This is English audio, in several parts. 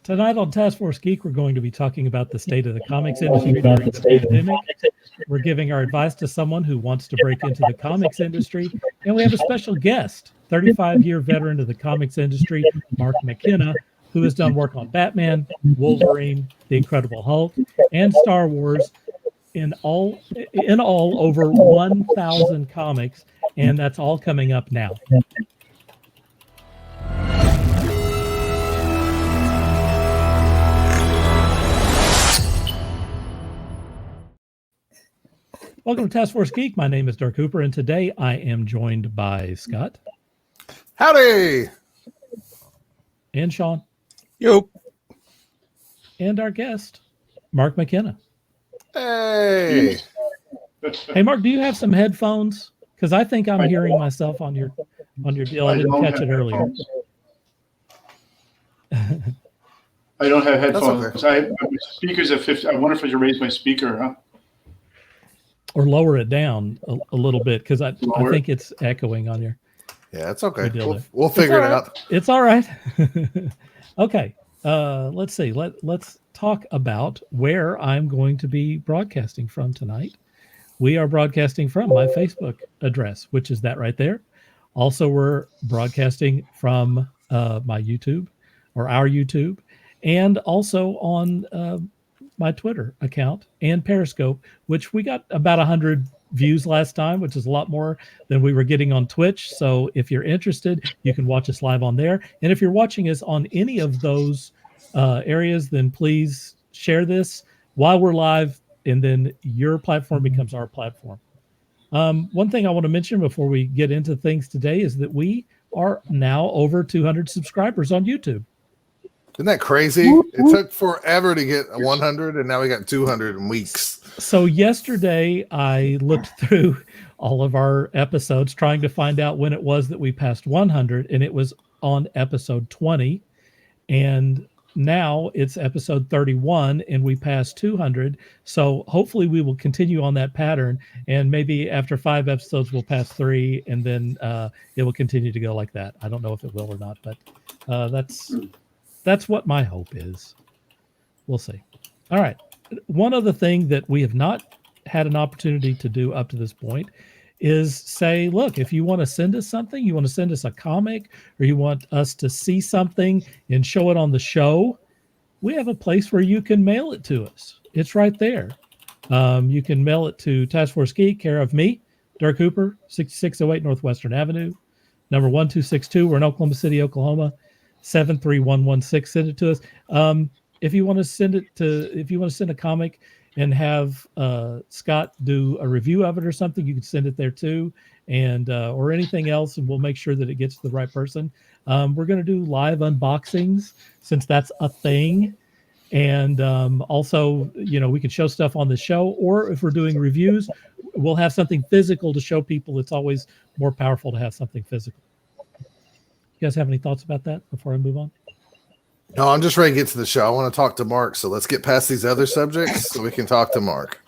Tonight on Taskforce Geek, we're going to be talking about the state of the comics industry during the pandemic. We're giving our advice to someone who wants to break into the comics industry. And we have a special guest, 35-year veteran of the comics industry, Mark McKenna, who has done work on Batman, Wolverine, The Incredible Hulk, and Star Wars in all over 1,000 comics. And that's all coming up now. Welcome to Task Force Geek. My name is Dirk Cooper, and today I am joined by Scott. Howdy! And Sean. Yo. And our guest, Mark McKenna. Hey! Hey, Mark, do you have some headphones? Because I think I'm hearing myself on your deal. I didn't catch it earlier. I don't have headphones. Okay. My speaker's at 50. I wonder if I should raise my speaker, huh? Or lower it down a little bit, because I think it's echoing on your. Yeah, it's okay. We'll figure it out. It's all right. Okay. Let's see. Let's talk about where I'm going to be broadcasting from tonight. We are broadcasting from my Facebook address, which is that right there. Also, we're broadcasting from my YouTube or our YouTube, and also on my Twitter account and Periscope, which we got about 100 views last time, which is a lot more than we were getting on Twitch. So if you're interested, you can watch us live on there. And if you're watching us on any of those areas, then please share this while we're live, and then your platform becomes our platform. One thing I want to mention before we get into things today is that we are now over 200 subscribers on YouTube. Isn't that crazy? It took forever to get 100, and now we got 200 in weeks. So yesterday, I looked through all of our episodes trying to find out when it was that we passed 100, and it was on episode 20. And now it's episode 31, and we passed 200. So hopefully we will continue on that pattern, and maybe after 5 episodes, we'll pass 3, and then it will continue to go like that. I don't know if it will or not, but that's what my hope is. We'll see. All right. One other thing that we have not had an opportunity to do up to this point is say, look, if you want to send us something, you want to send us a comic, or you want us to see something and show it on the show, we have a place where you can mail it to us. It's right there. You can mail it to Task Force Geek, care of me, Dirk Cooper, 6608 Northwestern Avenue, number 1262. We're in Oklahoma City, Oklahoma. 73116. Send it to us. If you want to send a comic and have Scott do a review of it or something, you can send it there too, and or anything else, and we'll make sure that it gets to the right person. We're going to do live unboxings since that's a thing, and also, we can show stuff on the show, or if we're doing reviews, we'll have something physical to show people. It's always more powerful to have something physical. You guys have any thoughts about that before I move on? No, I'm just ready to get to the show. I want to talk to Mark, so let's get past these other subjects so we can talk to Mark.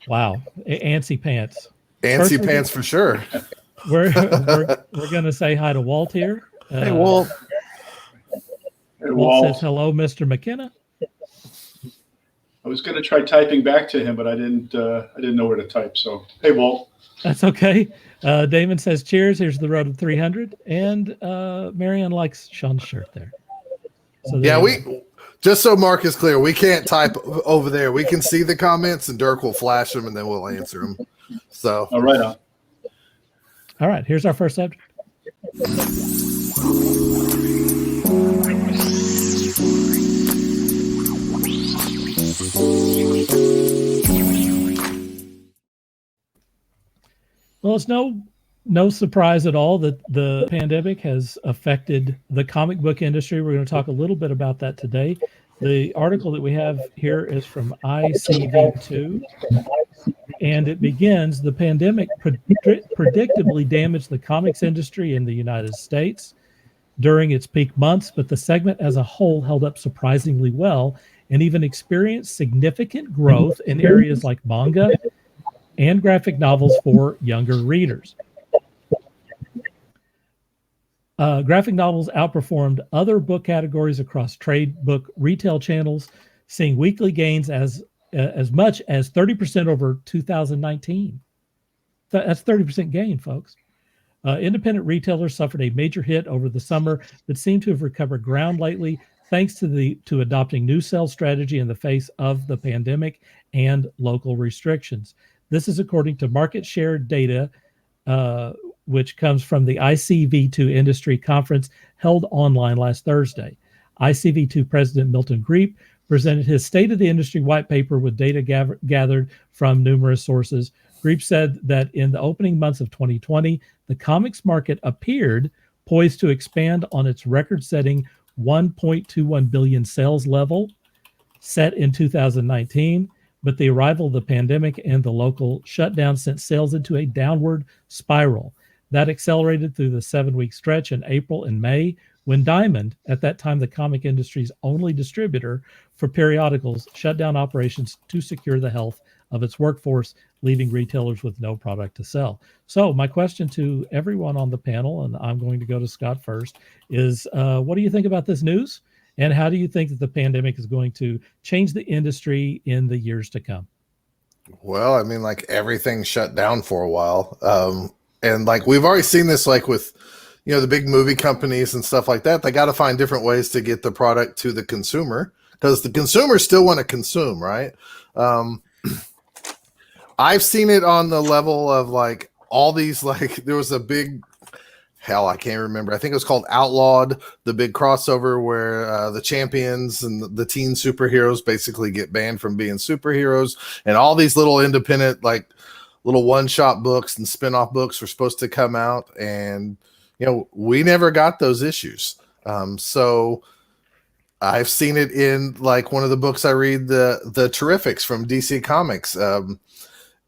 Wow, antsy pants. Antsy pants for sure. We're going to say hi to Walt here. Hey, Walt. Hey, Walt says hello, Mr. McKenna. I was going to try typing back to him, but I didn't know where to type. So, hey, Walt. That's okay. Damon says cheers. Here's the road to 300. And Marianne likes Sean's shirt there. So just so Mark is clear, we can't type over there. We can see the comments, and Dirk will flash them, and then we'll answer them. So, all right on. All right. Here's our first subject. Well, it's no surprise at all that the pandemic has affected the comic book industry. We're going to talk a little bit about that today. The article that we have here is from ICV2, and it begins, the pandemic predictably damaged the comics industry in the United States during its peak months, but the segment as a whole held up surprisingly well and even experienced significant growth in areas like manga and graphic novels for younger readers. Graphic novels outperformed other book categories across trade book retail channels, seeing weekly gains as much as 30% over 2019. That's 30% gain, folks. Independent retailers suffered a major hit over the summer, but seem to have recovered ground lately, thanks to adopting new sales strategy in the face of the pandemic and local restrictions. This is according to market share data, which comes from the ICV2 industry conference held online last Thursday. ICV2 President Milton Greep presented his State of the Industry white paper with data gathered from numerous sources. Greep said that in the opening months of 2020, the comics market appeared poised to expand on its record-setting 1.21 billion sales level set in 2019, but the arrival of the pandemic and the local shutdown sent sales into a downward spiral. That accelerated through the 7-week stretch in April and May, when Diamond, at that time the comic industry's only distributor for periodicals, shut down operations to secure the health of its workforce, leaving retailers with no product to sell. So my question to everyone on the panel, and I'm going to go to Scott first, is what do you think about this news? And how do you think that the pandemic is going to change the industry in the years to come? Well, I mean, like everything shut down for a while. And like we've already seen this, like with, the big movie companies and stuff like that. They got to find different ways to get the product to the consumer, because the consumers still want to consume, right? I've seen it on the level of like all these, like there was a big, I can't remember. I think it was called Outlawed, the big crossover where the champions and the teen superheroes basically get banned from being superheroes. And all these little independent, like little one-shot books and spin-off books were supposed to come out. And, we never got those issues. So I've seen it in like one of the books I read, the Terrifics from DC Comics.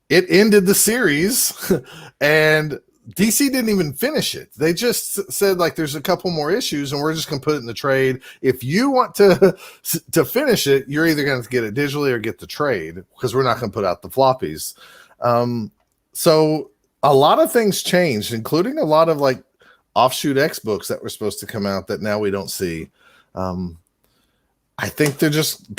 It ended the series and DC didn't even finish it. They just said like there's a couple more issues and we're just going to put it in the trade. If you want to finish it, you're either going to get it digitally or get the trade, because we're not going to put out the floppies. So a lot of things changed, including a lot of like offshoot X books that were supposed to come out that now we don't see. I think they're just,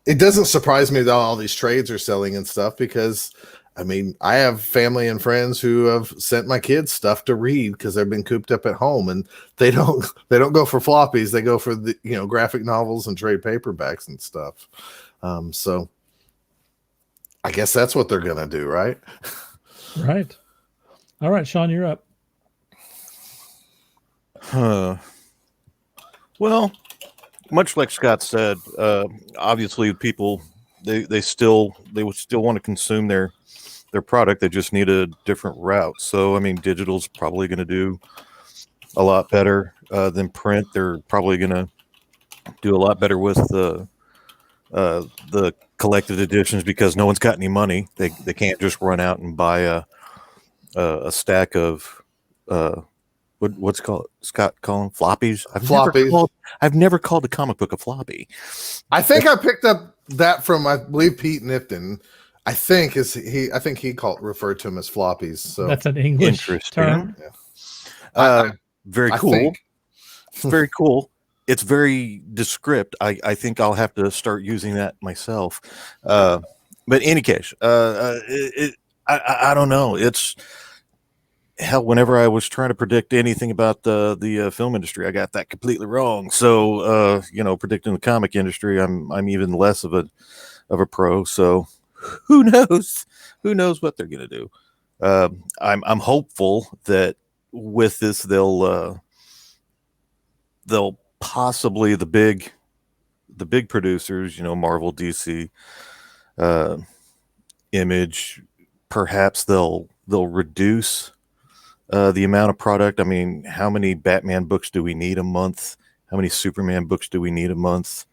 it doesn't surprise me that all these trades are selling and stuff, because I have family and friends who have sent my kids stuff to read because they've been cooped up at home, and they don't go for floppies. They go for the, graphic novels and trade paperbacks and stuff. So I guess that's what they're going to do. Right. Right. All right, Sean, you're up. Well, much like Scott said, obviously people they would still want to consume their product. They just need a different route. So digital's probably going to do a lot better than print. They're probably going to do a lot better with the collected editions, because no one's got any money. They can't just run out and buy a stack of what's called, Scott, call them floppies. I've never called a comic book a floppy. I think I picked up that from, I believe, Pete Nifton. I think he referred to them as floppies. So that's an English term. Yeah. Very cool. Very cool. It's very descript. I think I'll have to start using that myself. But in any case, I don't know. It's hell. Whenever I was trying to predict anything about the film industry, I got that completely wrong. So predicting the comic industry, I'm even less of a pro. So who knows? Who knows what they're gonna do? I'm hopeful that with this they'll possibly the big producers, Marvel, DC, Image, perhaps they'll reduce the amount of product. How many Batman books do we need a month? How many Superman books do we need a month?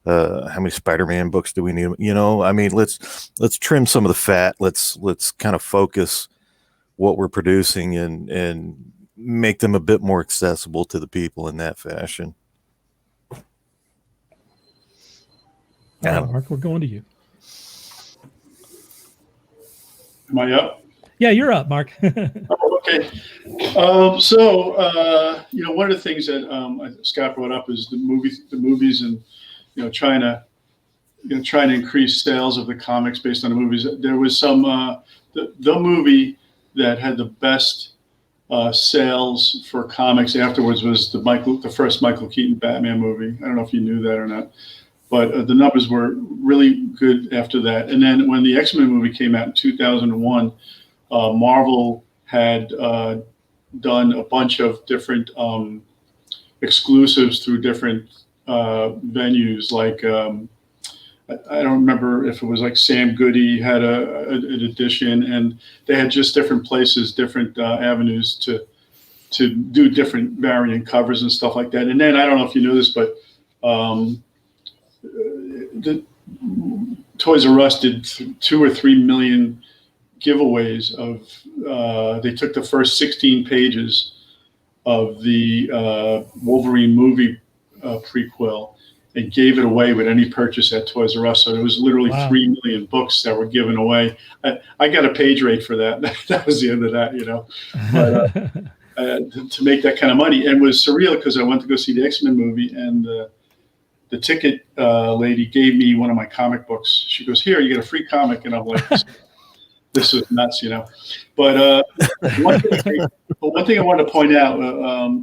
How many Spider-Man books do we need? Let's trim some of the fat. Let's kind of focus what we're producing and make them a bit more accessible to the people in that fashion. All right, Mark, we're going to you. Am I up? Yeah, you're up, Mark. Oh, okay. One of the things that Scott brought up is the movies, and trying to increase sales of the comics based on the movies. There was some the movie that had the best sales for comics afterwards was the first Michael Keaton Batman movie. I don't know if you knew that or not, but the numbers were really good after that. And then when the X-Men movie came out in 2001, Marvel had done a bunch of different exclusives through different venues, like I don't remember if it was like Sam Goody had an edition, and they had just different places, different avenues to do different variant covers and stuff like that. And then I don't know if you know this, but the Toys R Us did 2 or 3 million giveaways of they took the first 16 pages of the Wolverine movie prequel and gave it away with any purchase at Toys R Us. So there was literally 3 million books that were given away. I got a page rate for that. That was the end of that, But to make that kind of money, and it was surreal because I went to go see the X-Men movie, and the ticket lady gave me one of my comic books. She goes, "Here, you get a free comic," and I'm like, "This is nuts," But one thing I want to point out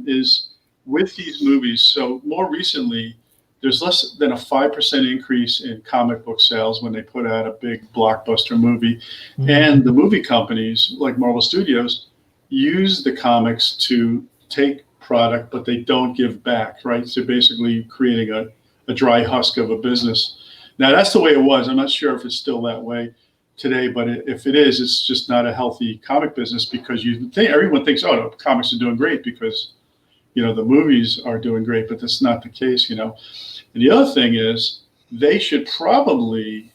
is with these movies. So more recently, there's less than a 5% increase in comic book sales when they put out a big blockbuster movie. Mm-hmm. And the movie companies like Marvel Studios use the comics to take product, but they don't give back, right? So basically creating a dry husk of a business. Now, that's the way it was. I'm not sure if it's still that way today, but if it is, it's just not a healthy comic business, because everyone thinks, oh, the comics are doing great because the movies are doing great, but that's not the case, And the other thing is, they should probably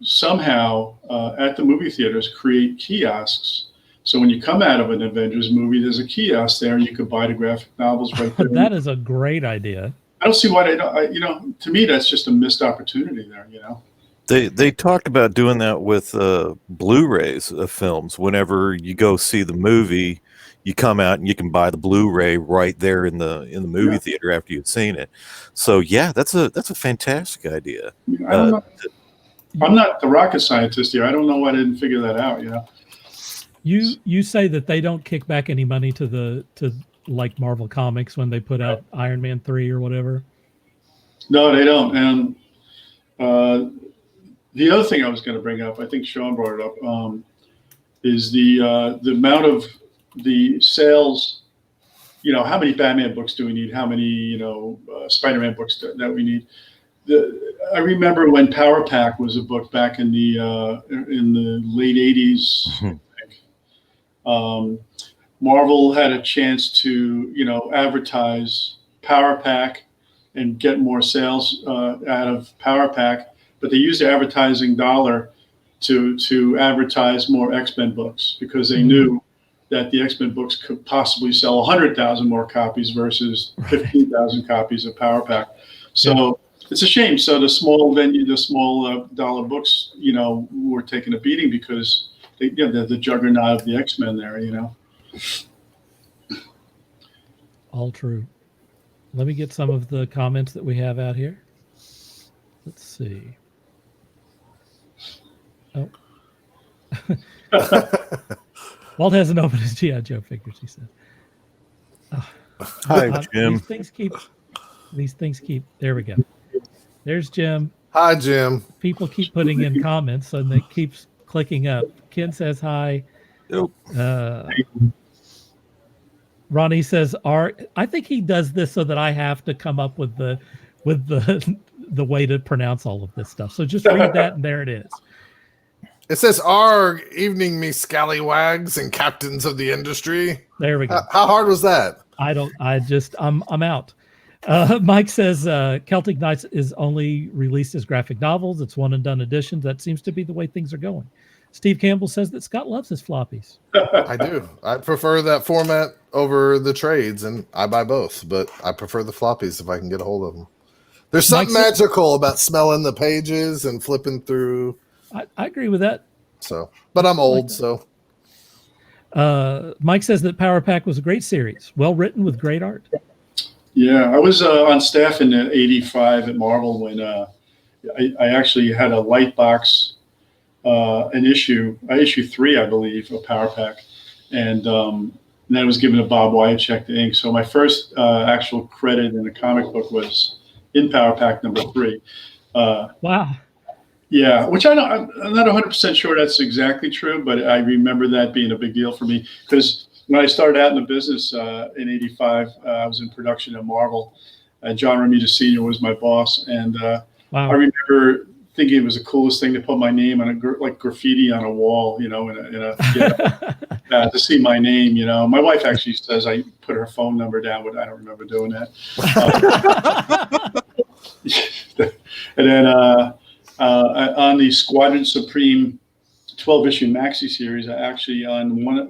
somehow at the movie theaters create kiosks. So when you come out of an Avengers movie, there's a kiosk there, and you could buy the graphic novels right there. That is a great idea. I don't see why they don't. To me, that's just a missed opportunity there. They talked about doing that with Blu-rays of films. Whenever you go see the movie, you come out and you can buy the Blu-ray right there in the movie theater after you've seen it. So yeah, that's a fantastic idea. I'm not the rocket scientist here. I don't know why I didn't figure that out. You say that they don't kick back any money to like Marvel Comics when they put out Iron Man 3 or whatever. No, they don't. And the other thing I was going to bring up, I think Sean brought it up, is the amount of the sales. How many Batman books do we need? How many Spider-Man books that we need? I remember when Power Pack was a book back in the late 80s. I think. Marvel had a chance to advertise Power Pack and get more sales out of Power Pack, but they used the advertising dollar to advertise more X-Men books, because they knew that the X-Men books could possibly sell 100,000 more copies versus 15,000 copies of Power Pack. So it's a shame. So the small dollar books, were taking a beating because they're the juggernaut of the X-Men there, All true. Let me get some of the comments that we have out here. Let's see. Oh. Walt hasn't opened his G.I. Joe figures, he said. Oh. Hi, Jim. These things keep. There we go. There's Jim. Hi, Jim. People keep putting in comments, and it keeps clicking up. Ken says hi. Nope. Ronnie says art. I think he does this so that I have to come up with the way to pronounce all of this stuff. So just read that, and there it is. It says, "Arg, evening, me scallywags and captains of the industry." There we go. How hard was that? I'm out. Mike says Celtic Knights is only released as graphic novels. It's one and done editions. That seems to be the way things are going. Steve Campbell says that Scott loves his floppies. I do. I prefer that format over the trades, and I buy both, but I prefer the floppies if I can get a hold of them. There's something magical about smelling the pages and flipping through. I agree with that. So, but I'm old, so. Mike says that Power Pack was a great series, well written with great art. Yeah, I was on staff in '85 at Marvel when I actually had a light box, issue 3, I believe, of Power Pack, and that was given to Bob Wyacek to ink. So my first actual credit in a comic book was in Power Pack number 3. Wow. Yeah, which I'm not 100% sure that's exactly true, but I remember that being a big deal for me because when I started out in the business in '85, I was in production at Marvel. John Romita Sr. was my boss, and Wow. I remember thinking it was the coolest thing to put my name on like graffiti on a wall, to see my name. My wife actually says I put her phone number down, but I don't remember doing that. And then on the Squadron Supreme 12-issue maxi series, I actually on one of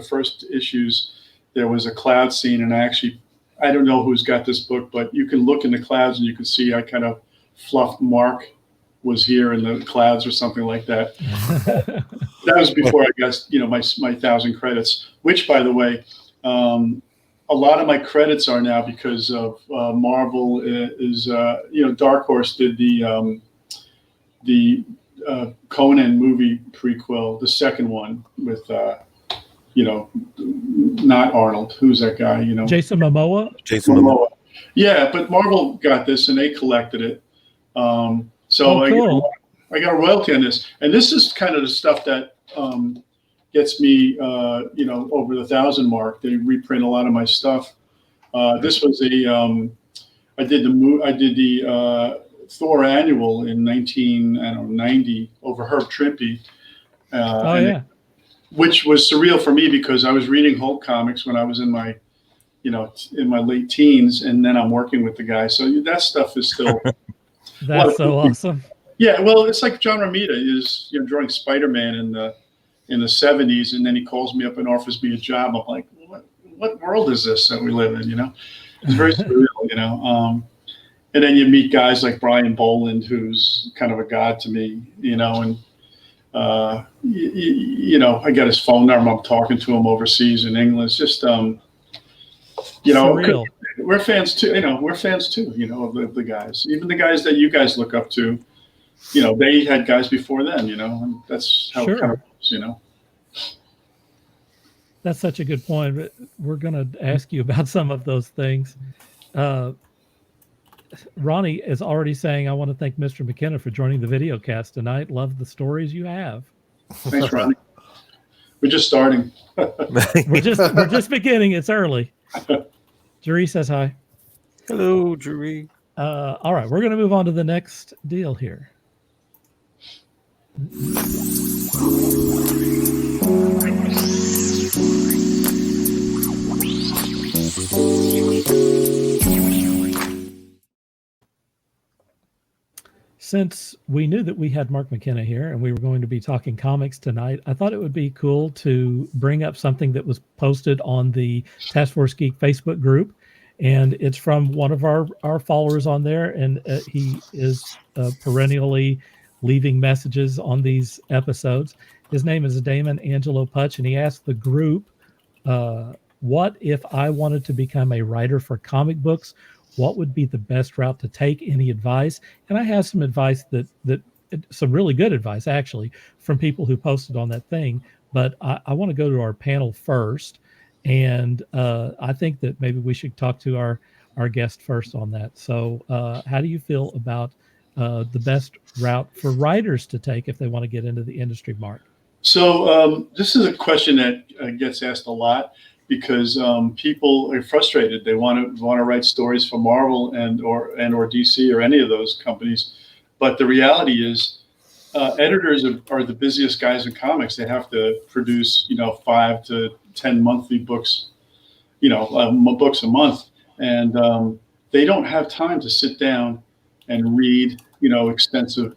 the first issues there was a cloud scene, and I don't know who's got this book, but you can look in the clouds and you can see I kind of fluffed Mark was here in the clouds or something like that. That was before I got my 1,000 credits, which, by the way, a lot of my credits are now because of Marvel is Dark Horse did the Conan movie prequel, the second one with not Arnold. Who's that guy? Jason Momoa. Jason Momoa. Yeah, but Marvel got this and they collected it. So cool. I got a royalty on this, and this is kind of the stuff that gets me, over the 1,000 mark. They reprint a lot of my stuff. This was I did the Thor annual in 1990 over Herb Trimpe. Which was surreal for me because I was reading Hulk comics when I was in my late teens, and then I'm working with the guy. So that stuff is still. That's so awesome. Yeah, well, it's like John Romita is drawing Spider-Man in the 70s, and then he calls me up and offers me a job. I'm like, what world is this that we live in? It's very surreal. And then you meet guys like Brian Boland, who's kind of a god to me, and I got his phone number. I'm talking to him overseas in England. It's just surreal. We're fans too. We're fans too. Of the guys, even the guys that you guys look up to. They had guys before them. And that's how it kind of works. That's such a good point. We're going to ask you about some of those things. Ronnie is already saying, I want to thank Mr. McKenna for joining the video cast tonight. Love the stories you have. Thanks, Ronnie. We're just starting. we're just beginning. It's early. Jerry says hi. Hello, Jerry. All right, we're going to move on to the next deal here. Since we knew that we had Mark McKenna here and we were going to be talking comics tonight, I thought it would be cool to bring up something that was posted on the Taskforce Geek Facebook group. And it's from one of our followers on there. And he is perennially leaving messages on these episodes. His name is Damon Angelo Putch, and he asked the group, what if I wanted to become a writer for comic books? What would be the best route to take? Any advice? And I have some advice that some really good advice, actually, from people who posted on that thing. But I want to go to our panel first. And I think that maybe we should talk to our guest first on that. So how do you feel about the best route for writers to take if they want to get into the industry, Mark? So this is a question that gets asked a lot because people are frustrated. They want to write stories for Marvel and or DC or any of those companies. But the reality is editors are the busiest guys in comics. They have to produce, 5 to 10 monthly books, books a month. And they don't have time to sit down and read, extensive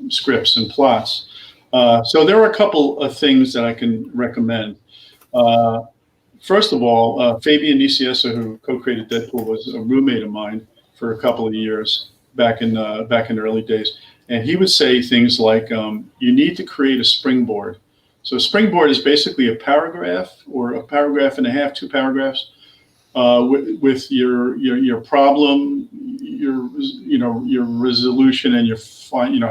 scripts and plots. So there are a couple of things that I can recommend. First of all, Fabian Nicieza, who co-created Deadpool, was a roommate of mine for a couple of years back in the early days. And he would say things like, you need to create a springboard So Springboard is basically a paragraph or a paragraph and a half, 2 paragraphs, with your problem, your resolution, and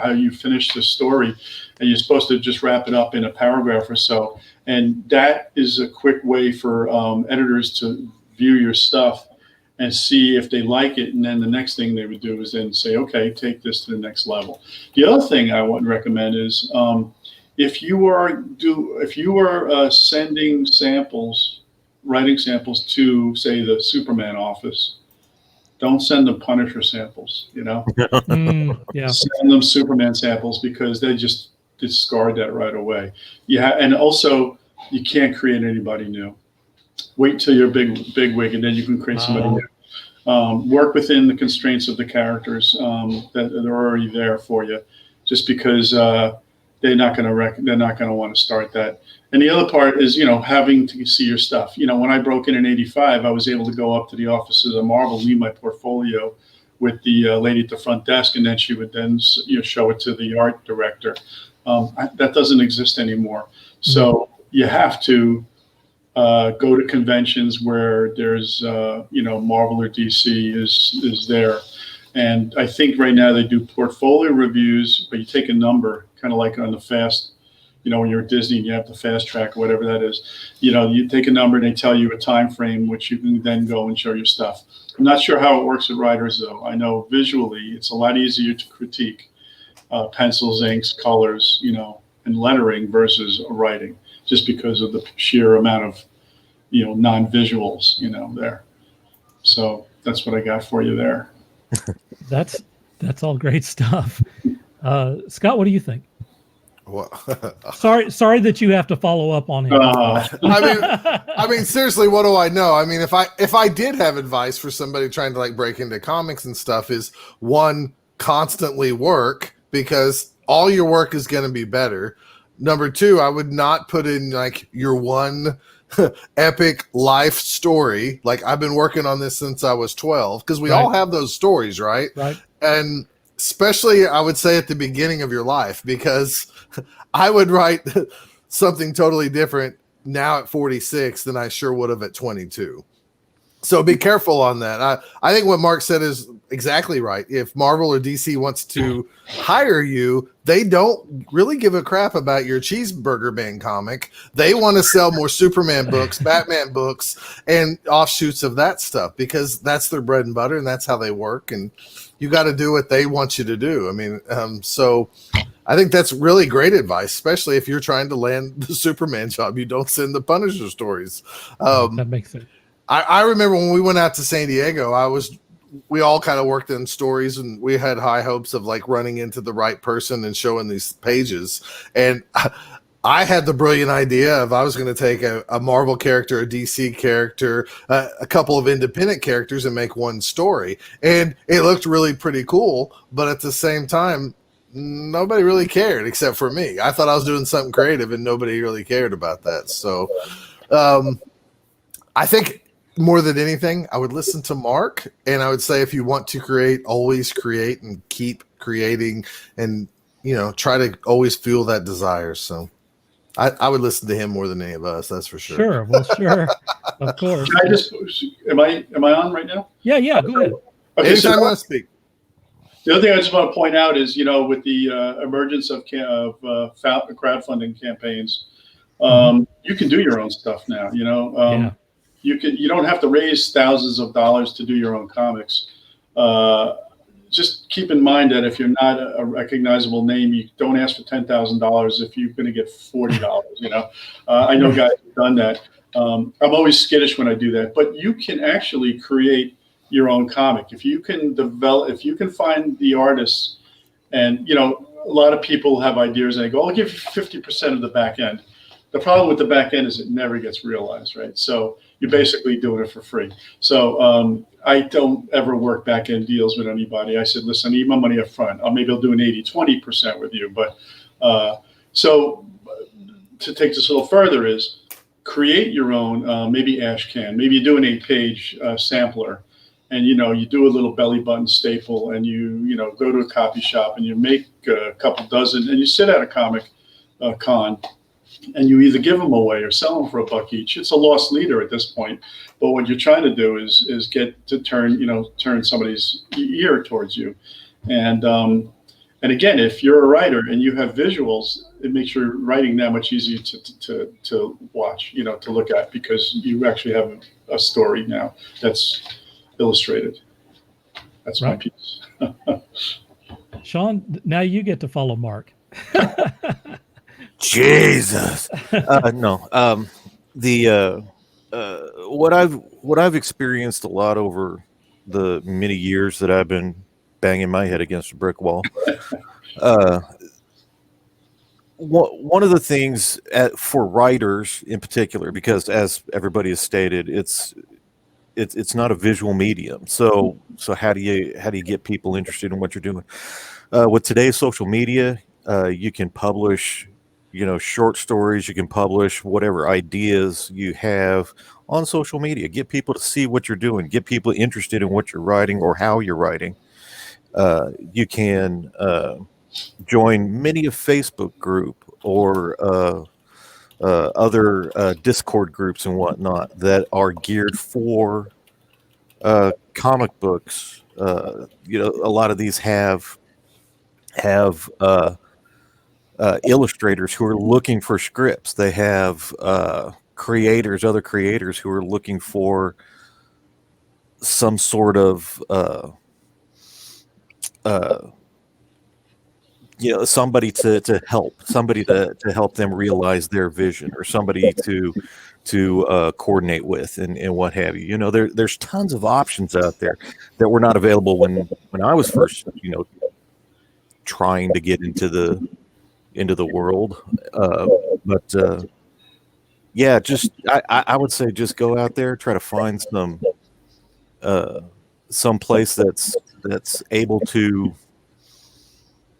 how you finish the story, and you're supposed to just wrap it up in a paragraph or so. And that is a quick way for editors to view your stuff and see if they like it. And then the next thing they would do is then say, okay, take this to the next level. The other thing I would recommend is if you are sending samples, writing samples to, say, the Superman office, don't send them Punisher samples, Yeah. Send them Superman samples, because they just discard that right away. Yeah, and also you can't create anybody new. Wait till you're big wig, and then you can create somebody new. Work within the constraints of the characters that are already there for you, just because they're not going to want to start that. And the other part is, having to see your stuff. When I broke in '85, I was able to go up to the offices of Marvel, leave my portfolio with the lady at the front desk, and then she would then show it to the art director. That doesn't exist anymore. So you have to go to conventions where there's Marvel or DC is there. And I think right now they do portfolio reviews, but you take a number, kind of like on the fast, when you're at Disney and you have the fast track or whatever that is. You take a number and they tell you a time frame, which you can then go and show your stuff. I'm not sure how it works with writers, though. I know visually it's a lot easier to critique pencils, inks, colors, and lettering versus writing, just because of the sheer amount of non-visuals there. So that's what I got for you there. That's all great stuff. Scott, what do you think? Well, sorry that you have to follow up on him. I mean, seriously, what do I know? I mean, if I did have advice for somebody trying to break into comics and stuff, is one, constantly work, because all your work is going to be better. Number two, I would not put in your one epic life story. I've been working on this since I was 12, because we all have those stories, right? Right. And especially, I would say, at the beginning of your life, because I would write something totally different now at 46 than I sure would have at 22. So be careful on that. I think what Mark said is exactly right. If Marvel or DC wants to hire you, they don't really give a crap about your Cheeseburger Man comic. They want to sell more Superman books, Batman books, and offshoots of that stuff, because that's their bread and butter and that's how they work. And you got to do what they want you to do. I mean, so I think that's really great advice, especially if you're trying to land the Superman job. You don't send the Punisher stories. That makes sense. I remember when we went out to San Diego, we all kind of worked in stories, and we had high hopes of running into the right person and showing these pages. And I had the brilliant idea of I was going to take a Marvel character, a DC character, a couple of independent characters, and make one story. And it looked really pretty cool, but at the same time, nobody really cared except for me. I thought I was doing something creative, and nobody really cared about that. So I think, more than anything, I would listen to Mark, and I would say, if you want to create, always create and keep creating, and try to always fuel that desire. So I would listen to him more than any of us, that's for sure. Sure. Well, sure. Of course. Can I just, am I on right now? Yeah, go ahead. Okay, anytime I want to speak. The other thing I just want to point out is, with the emergence of crowdfunding campaigns, you can do your own stuff now. You don't have to raise thousands of dollars to do your own comics. Just keep in mind that if you're not a recognizable name, you don't ask for $10,000 if you're going to get $40. I know guys who've done that. I'm always skittish when I do that, but you can actually create your own comic if you can find the artists. And a lot of people have ideas and they go, "I'll give you 50% of the back end." The problem with the back end is it never gets realized, right? So you're basically doing it for free. So I don't ever work back end deals with anybody. I said, listen, I need my money up front. Maybe I'll do an 80-20% with you. But so to take this a little further is create your own, maybe ash can. Maybe you do an 8-page sampler, and you do a little belly button staple, and you go to a copy shop and you make a couple dozen, and you sit at a comic con and you either give them away or sell them for $1 each, it's a lost leader at this point. But what you're trying to do is get to turn somebody's ear towards you. And again, if you're a writer and you have visuals, it makes your writing that much easier to watch, to look at, because you actually have a story now that's illustrated. That's my piece. Sean, now you get to follow Mark. Jesus. No. What I've experienced a lot over the many years that I've been banging my head against a brick wall. One of the things for writers in particular, because as everybody has stated, it's not a visual medium. So how do you get people interested in what you're doing? With today's social media, you can publish, short stories. You can publish whatever ideas you have on social media. Get people to see what you're doing. Get people interested in what you're writing or how you're writing. You can join many a Facebook group or other Discord groups and whatnot that are geared for comic books. A lot of these have illustrators who are looking for scripts. They have other creators who are looking for some sort of somebody to help them realize their vision, or somebody to coordinate with and what have you. There's tons of options out there that were not available when I was first trying to get into the world. But I would say just go out there, try to find some place that's able to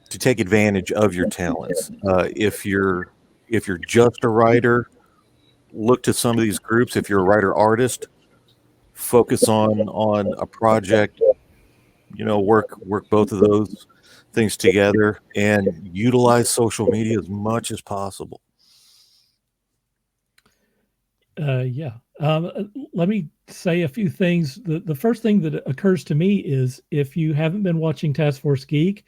take advantage of your talents. If you're just a writer, look to some of these groups. If you're a writer artist, focus on a project. Work both of those things together and utilize social media as much as possible. Let me say a few things. The first thing that occurs to me is, if you haven't been watching Taskforce Geek,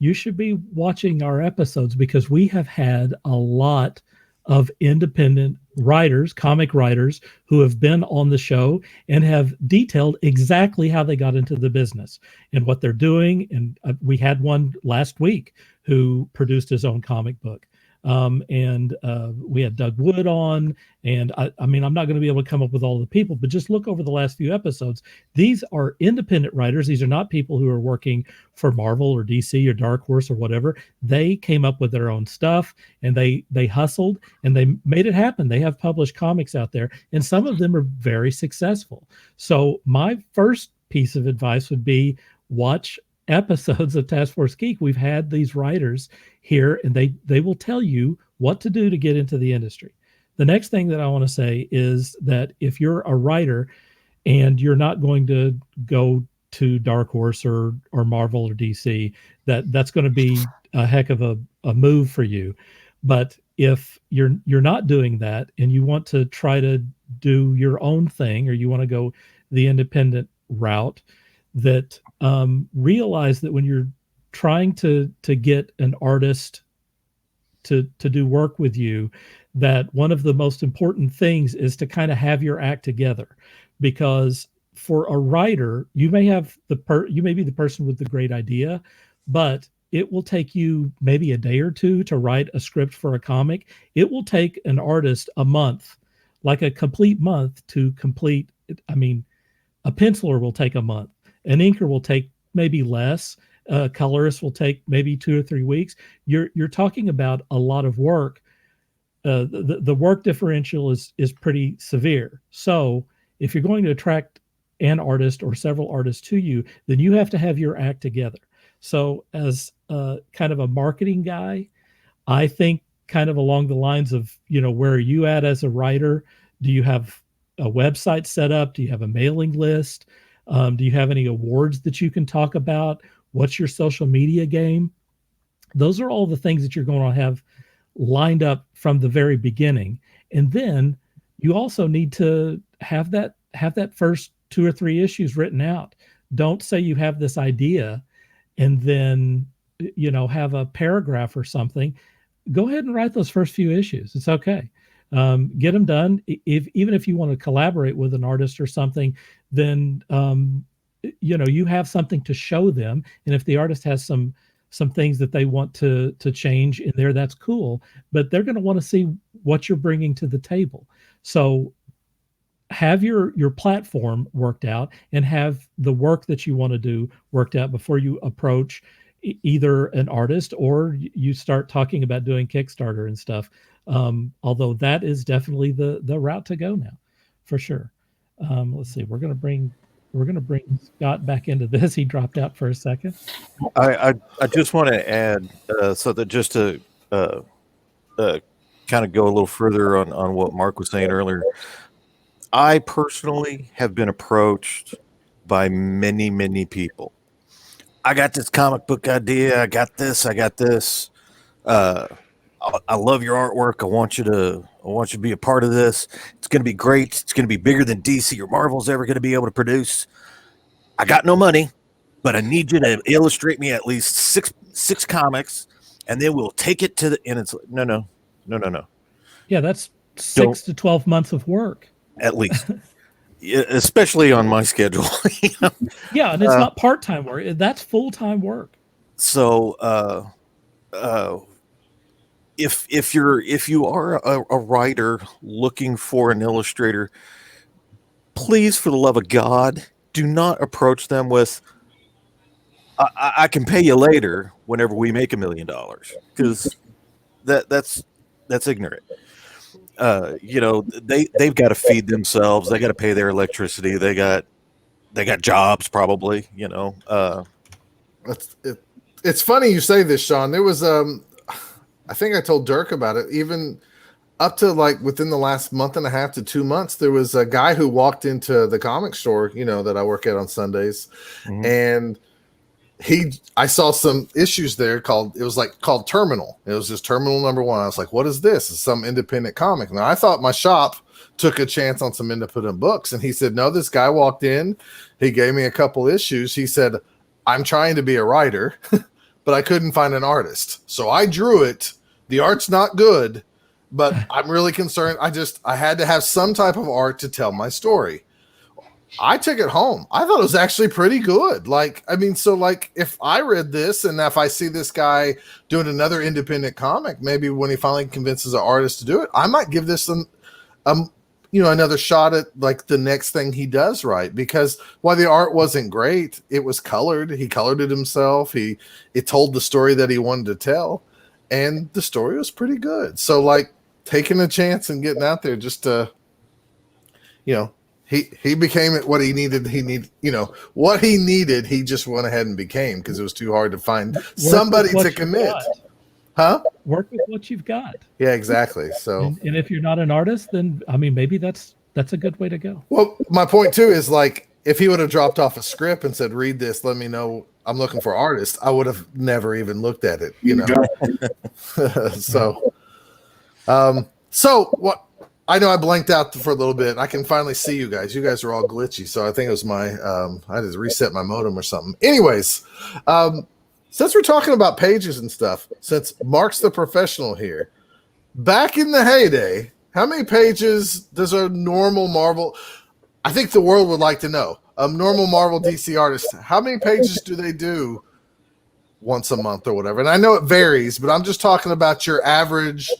you should be watching our episodes, because we have had a lot of independent writers, comic writers, who have been on the show and have detailed exactly how they got into the business and what they're doing. And we had one last week who produced his own comic book. And we had Doug Wood on, and I mean, I'm not going to be able to come up with all the people, but just look over the last few episodes. These are independent writers. These are not people who are working for Marvel or DC or Dark Horse or whatever. They came up with their own stuff, and they hustled and they made it happen. They have published comics out there, and some of them are very successful. So my first piece of advice would be, watch episodes of Taskforce Geek. We've had these writers here, and they will tell you what to do to get into the industry. The next thing that I want to say is that if you're a writer and you're not going to go to Dark Horse or Marvel or DC, that's going to be a heck of a move for you. But if you're not doing that and you want to try to do your own thing, or you want to go the independent route, that realize that when you're trying to get an artist to do work with you, that one of the most important things is to kind of have your act together. Because for a writer, you may be the person with the great idea, but it will take you maybe a day or two to write a script for a comic. It will take an artist a month, like a complete month, to complete. I mean, a penciler will take a month. An inker will take maybe less. A colorist will take maybe 2 or 3 weeks. You're talking about a lot of work. The work differential is pretty severe. So if you're going to attract an artist or several artists to you, then you have to have your act together. So as kind of a marketing guy, I think kind of along the lines of, where are you at as a writer? Do you have a website set up? Do you have a mailing list? Do you have any awards that you can talk about? What's your social media game? Those are all the things that you're going to have lined up from the very beginning. And then you also need to have that first 2 or 3 issues written out. Don't say you have this idea and then, you know, have a paragraph or something. Go ahead and write those first few issues. It's okay. Get them done. Even if you want to collaborate with an artist or something, then you know, you have something to show them. And if the artist has some things that they want to change in there, that's cool. But they're going to want to see what you're bringing to the table. So have your platform worked out and have the work that you want to do worked out before you approach either an artist or you start talking about doing Kickstarter and stuff. Although that is definitely the route to go now, for sure. Let's see. We're gonna bring Scott back into this. He dropped out for a second. I just want to add so that just to kind of go a little further on what Mark was saying earlier. I personally have been approached by many people. I got this comic book idea. I got this. I love your artwork. I want you to be a part of this. It's going to be great. It's going to be bigger than DC or Marvel's ever going to be able to produce. I got no money, but I need you to illustrate me at least six comics, and then we'll take it to the. And it's no. Yeah, that's 6 to 12 months of work. At least, especially on my schedule. You know? Yeah, and it's not part-time work. That's full-time work. So, if you are a writer looking for an illustrator, please, for the love of God, do not approach them with, I can pay you later whenever we make $1 million, because that's ignorant. You know, they've got to feed themselves. They got to pay their electricity. They got jobs probably, you know. It's funny you say this, Sean. There was I think I told Dirk about it. Even up to like within the last month and a half to 2 months, there was a guy who walked into the comic store, you know, that I work at on Sundays, and I saw some issues there called Terminal. It was just Terminal number 1. I was like, what is this? It's some independent comic. Now I thought my shop took a chance on some independent books, and he said, no, this guy walked in, he gave me a couple issues. He said, I'm trying to be a writer, but I couldn't find an artist. So I drew it. The art's not good, but I'm really concerned. I had to have some type of art to tell my story. I took it home. I thought it was actually pretty good. Like, I mean, so like if I read this and if I see this guy doing another independent comic, maybe when he finally convinces an artist to do it, I might give this another shot at like the next thing he does right. Because while the art wasn't great, it was colored. He colored it himself. It told the story that he wanted to tell, and the story was pretty good. So like taking a chance and getting out there just to, you know, He became what he needed. What he needed. He just went ahead and became, because it was too hard to find somebody to commit. Huh? Work with what you've got. Yeah, exactly. So, and if you're not an artist, then I mean, maybe that's a good way to go. Well, my point too is like if he would have dropped off a script and said, "Read this, let me know I'm looking for artists," I would have never even looked at it. You know. So what? I know I blanked out for a little bit. I can finally see you guys. You guys are all glitchy. So I think it was I had to reset my modem or something. Anyways, since we're talking about pages and stuff, since Mark's the professional here, back in the heyday, how many pages does a normal Marvel, I think the world would like to know, a normal Marvel DC artist, how many pages do they do once a month or whatever? And I know it varies, but I'm just talking about your average.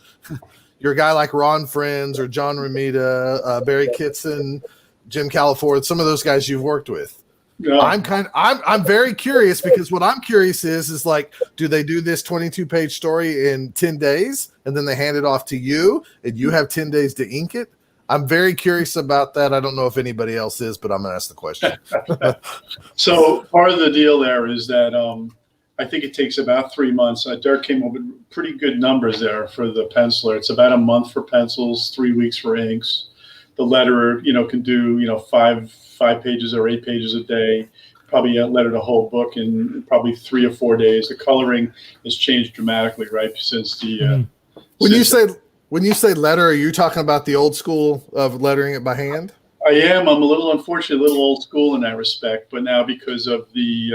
You're a guy like Ron Friends or John Romita, Barry Kitson, Jim Calaford, some of those guys you've worked with. Yeah. I'm very curious, because what I'm curious is like, do they do this 22-page story in 10 days and then they hand it off to you and you have 10 days to ink it? I'm very curious about that. I don't know if anybody else is, but I'm going to ask the question. So part of the deal there is that I think it takes about 3 months. Dirk came up with pretty good numbers there for the penciler. It's about a month for pencils, 3 weeks for inks. The letterer, can do, 5 pages or 8 pages a day. Probably lettered a whole book in probably 3 or 4 days. The coloring has changed dramatically, right? Since the When you say letter, are you talking about the old school of lettering it by hand? I am. I'm a little, unfortunately, a little old school in that respect. But now, because of the,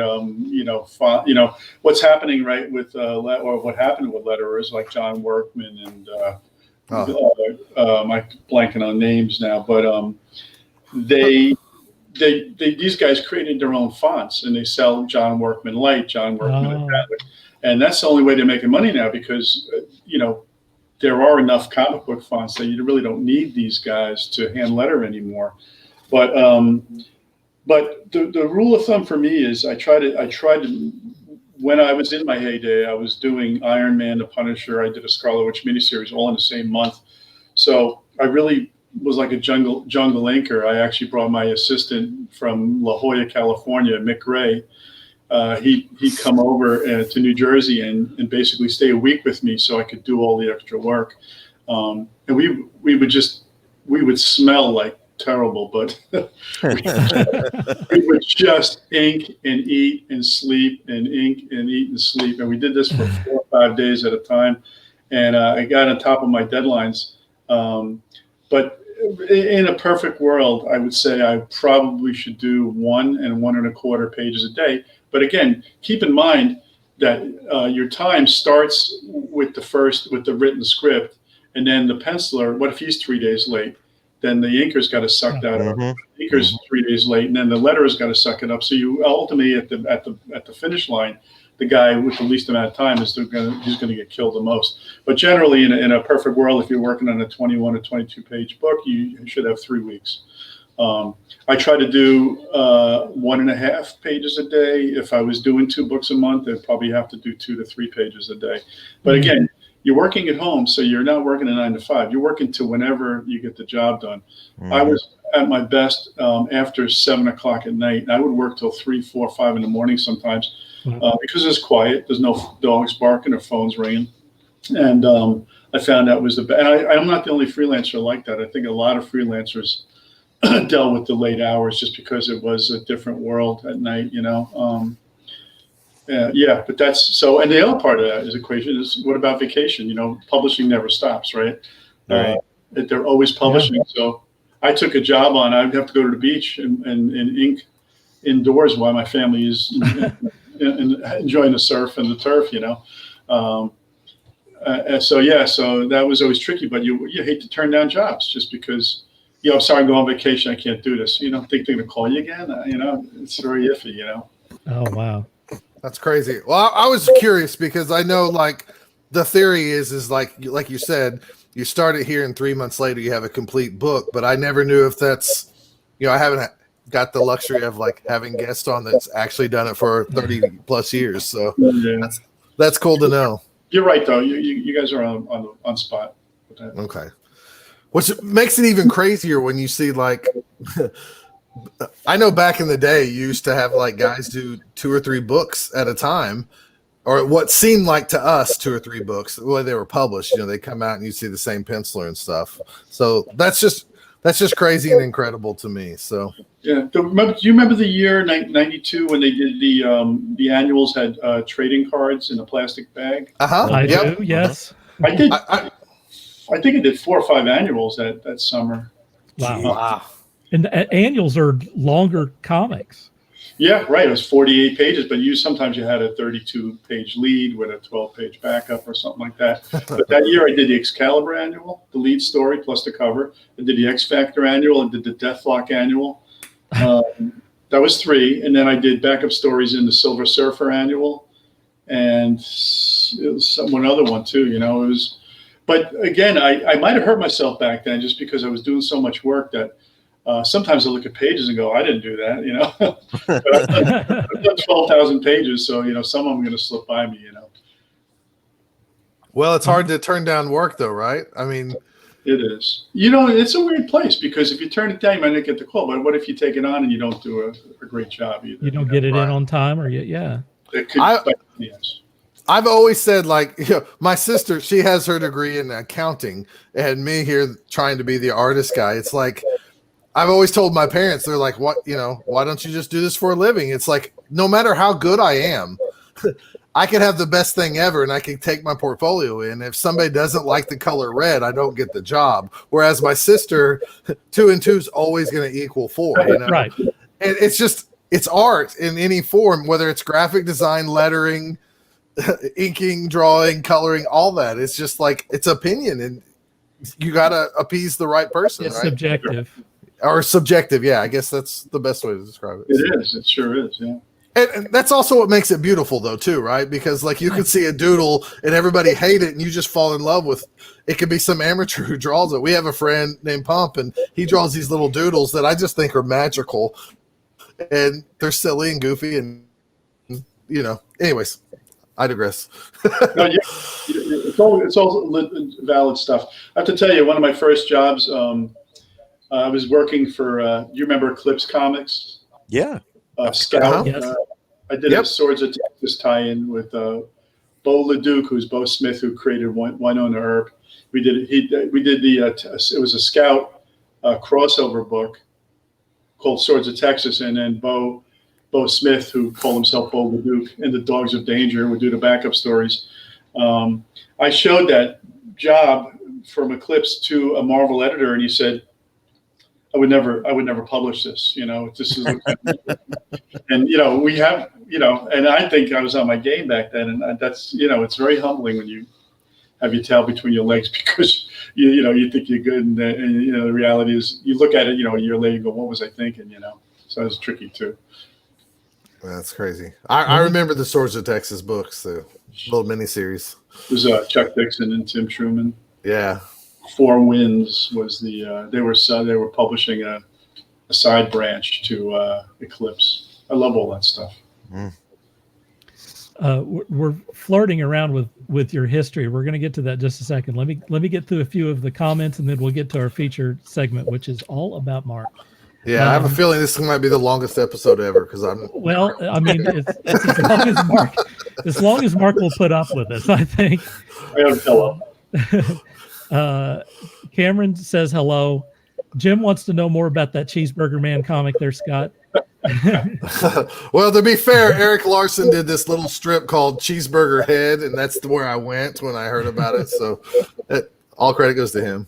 what's happening, right, with or what happened with letterers like John Workman and I'm blanking on names now, but these guys created their own fonts, and they sell John Workman Light, John Workman Italic, and that's the only way they're making money now because there are enough comic book fonts that you really don't need these guys to hand letter anymore. But the rule of thumb for me is I tried to when I was in my heyday, I was doing Iron Man, The Punisher, I did a Scarlet Witch miniseries all in the same month. So I really was like a jungle inker. I actually brought my assistant from La Jolla, California, Mick Gray. He'd come over to New Jersey and basically stay a week with me so I could do all the extra work. And we would smell like terrible, but we would just ink and eat and sleep and ink and eat and sleep. And we did this for 4 or 5 days at a time. And I got on top of my deadlines. But in a perfect world, I would say I probably should do 1 and 1.25 pages a day. But again, keep in mind that your time starts with the written script, and then the penciler. What if he's 3 days late? Then the inker's got to suck that up. The inker's 3 days late, and then the letterer's got to suck it up. So you ultimately at the finish line, the guy with the least amount of time is he's going to get killed the most. But generally, in a perfect world, if you're working on a 21 or 22 page book, you should have 3 weeks. I try to do 1.5 pages a day. If I was doing 2 books a month, I'd probably have to do 2 to 3 pages a day. But again, you're working at home, so you're not working a 9 to 5. You're working to whenever you get the job done. I was at my best after 7 o'clock at night. I would work till 3, 4, 5 in the morning sometimes because it's quiet. There's no dogs barking or phones ringing. And I found that was the best. And I'm not the only freelancer like that. I think a lot of freelancers dealt with the late hours just because it was a different world at night, but that's so. And the other part of that equation is what about vacation? Publishing never stops, right? They're always publishing. Yeah. So I took a job on. I'd have to go to the beach and ink indoors while my family is enjoying the surf and the turf, So that was always tricky. But you hate to turn down jobs just because. I'm sorry, I'm going on vacation. I can't do this. Think they're going to call you again? It's very iffy, Oh, wow. That's crazy. Well, I was curious because I know like the theory is like you said, you start it here and 3 months later you have a complete book, but I never knew if that's, I haven't got the luxury of like having guests on that's actually done it for 30 plus years. So that's cool to know. You're right though. You guys are on spot with that. Okay. Which makes it even crazier when you see like, I know back in the day you used to have like guys do 2 or 3 books at a time, or what seemed like to us 2 or 3 books. The way they were published, they come out and you see the same penciler and stuff. So that's just crazy and incredible to me. So yeah, do you remember the year 92 when they did the annuals had trading cards in a plastic bag? I do. Yes, I did. I think I did 4 or 5 annuals that summer. Wow. And the annuals are longer comics. Yeah, right. It was 48 pages, but sometimes you had a 32-page lead with a 12-page backup or something like that. But that year I did the Excalibur annual, the lead story plus the cover. I did the X Factor annual. I did the Deathlock annual. That was 3. And then I did backup stories in the Silver Surfer annual. And it was one other one too, It was... But again, I might have hurt myself back then just because I was doing so much work that sometimes I look at pages and go, I didn't do that, But I've done 12,000 pages, so, some of them are going to slip by me, Well, it's hard to turn down work though, right? I mean. It is. It's a weird place because if you turn it down, you might not get the call. But what if you take it on and you don't do a great job either? You don't get it in on time or yeah. It could, yes. I've always said, like, my sister, she has her degree in accounting, and me here trying to be the artist guy. It's like, I've always told my parents, they're like, what, why don't you just do this for a living? It's like, no matter how good I am, I could have the best thing ever and I can take my portfolio in. If somebody doesn't like the color red, I don't get the job. Whereas my sister, 2 and 2 is always going to equal 4. You know? Right. And it's art in any form, whether it's graphic design, lettering, inking, drawing, coloring, all that. It's just like, it's opinion, and you got to appease the right person. It's right? subjective. Or subjective. Yeah, I guess that's the best way to describe it. It is. It sure is. Yeah. And that's also what makes it beautiful, though, too, right? Because like you could see a doodle and everybody hate it, and you just fall in love with it. Could be some amateur who draws it. We have a friend named Pump, and he draws these little doodles that I just think are magical, and they're silly and goofy, and Anyways, I digress. No, yeah, it's all valid stuff. I have to tell you, one of my first jobs, I was working for. You remember Eclipse Comics? Yeah. Scout. Yes. I did a Swords of Texas tie-in with Bo LeDuc, who's Bo Smith, who created Winona Earp. We did it was a Scout crossover book called Swords of Texas, and then Bo Smith, who called himself Bo LeDuc, and the Dogs of Danger would do the backup stories. I showed that job from Eclipse to a Marvel editor, and he said, I would never publish this. This is, and we have, and I think I was on my game back then, and that's, it's very humbling when you have your tail between your legs because you think you're good, and the reality is you look at it, a year later, you go, what was I thinking? So it's tricky too. That's crazy. I remember the Swords of Texas books, the little miniseries. It was Chuck Dixon and Tim Truman. Yeah. Four Winds was they were publishing a side branch to Eclipse. I love all that stuff. We're flirting around with your history. We're going to get to that in just a second. Let me get through a few of the comments, and then we'll get to our featured segment, which is all about Mark. Yeah, I have a feeling this might be the longest episode ever because I'm. Well, I mean, it's as long as Mark will put up with us, I think. I got a pillow. Cameron says hello. Jim wants to know more about that Cheeseburger Man comic there, Scott. Well, to be fair, Eric Larson did this little strip called Cheeseburger Head, and that's where I went when I heard about it. So all credit goes to him.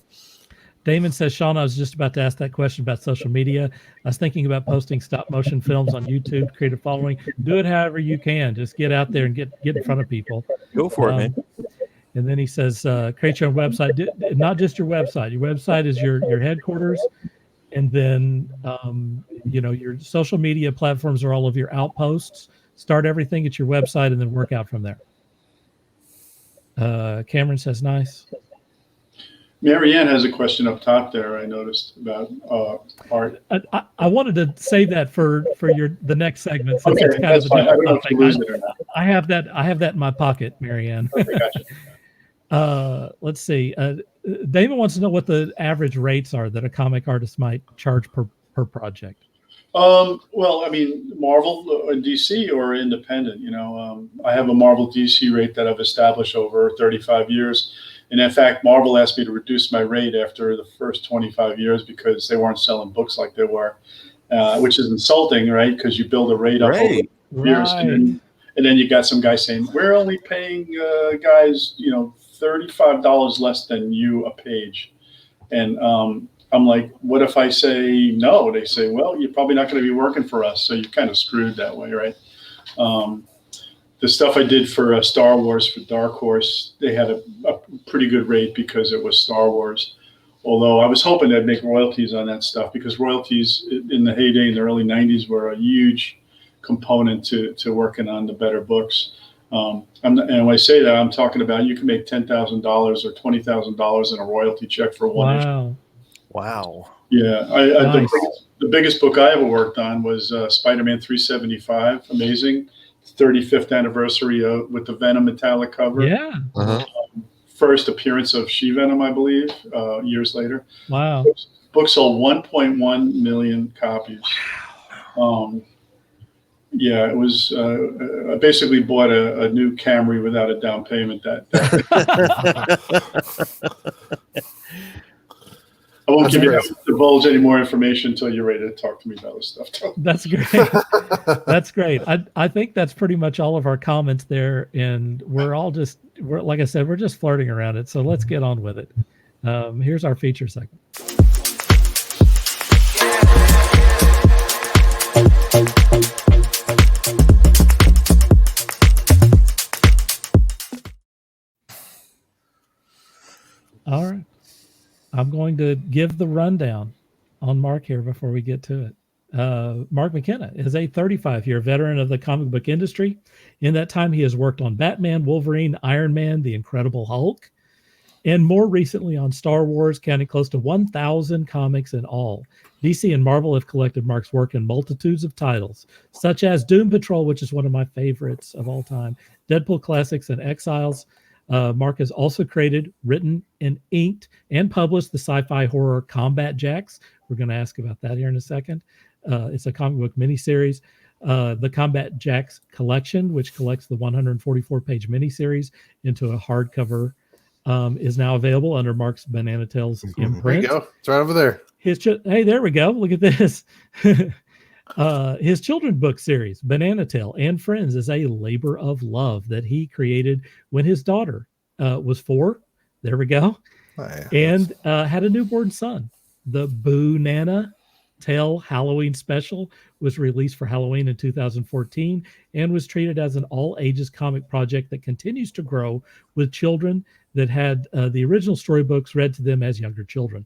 Damon says, Sean, I was just about to ask that question about social media. I was thinking about posting stop motion films on YouTube, create a following. Do it however you can. Just get out there and get in front of people. Go for it, man. And then he says, create your own website. Not just your website. Your website is your headquarters. And then, your social media platforms are all of your outposts. Start everything at your website and then work out from there. Cameron says, nice. Marianne has a question up top there. I noticed about art. I wanted to say that for the next segment. Since Okay, it's kind that's of fine. I don't know if you lose it or not. I have that in my pocket, Marianne. Okay, gotcha. Let's see. Damon wants to know what the average rates are that a comic artist might charge per project. Well, I mean, Marvel or DC or independent. I have a Marvel DC rate that I've established over 35 years. And in fact, Marvel asked me to reduce my rate after the first 25 years because they weren't selling books like they were, which is insulting, right? Because you build a rate up over years, and then you got some guy saying, "We're only paying guys, $35 less than you a page," and I'm like, "What if I say no?" They say, "Well, you're probably not going to be working for us, so you're kind of screwed that way, right?" The stuff I did for Star Wars for Dark Horse, they had a pretty good rate because it was Star Wars. Although I was hoping they'd make royalties on that stuff because royalties in the heyday in the early 90s were a huge component to working on the better books. And when I say that, I'm talking about you can make $10,000 or $20,000 in a royalty check for one issue. Wow. Yeah. Nice. The biggest book I ever worked on was Spider-Man 375. Amazing. 35th anniversary with the Venom metallic cover. Yeah. First appearance of She-Venom, I believe, years later. Wow. Book sold 1.1 million copies. Yeah, it was. I basically bought a new Camry without a down payment. I won't That's give you great. divulge any more information until you're ready to talk to me about this stuff. That's great. That's great. I think that's pretty much all of our comments there, and we're like I said, we're just flirting around it. So let's get on with it. Here's our feature segment. All right. I'm going to give the rundown on Mark here before we get to it. Mark McKenna is a 35-year veteran of the comic book industry. In that time, he has worked on Batman, Wolverine, Iron Man, The Incredible Hulk, and more recently on Star Wars, counting close to 1,000 comics in all. DC and Marvel have collected Mark's work in multitudes of titles, such as Doom Patrol, which is one of my favorites of all time, Deadpool Classics, and Exiles. Mark has also created, written, and inked and published the sci-fi horror Combat Jacks. We're going to ask about that here in a second. It's a comic book miniseries. The Combat Jacks collection, which collects the 144-page miniseries into a hardcover, is now available under Mark's Banana Tales imprint. There you go. It's right over there. Hey, there we go. Look at this. His children's book series, Banana Tale and Friends, is a labor of love that he created when his daughter was 4. There we go. Oh, yeah. And had a newborn son. The Boo-Nana Tale Halloween special was released for Halloween in 2014 and was treated as an all-ages comic project that continues to grow with children that had the original storybooks read to them as younger children.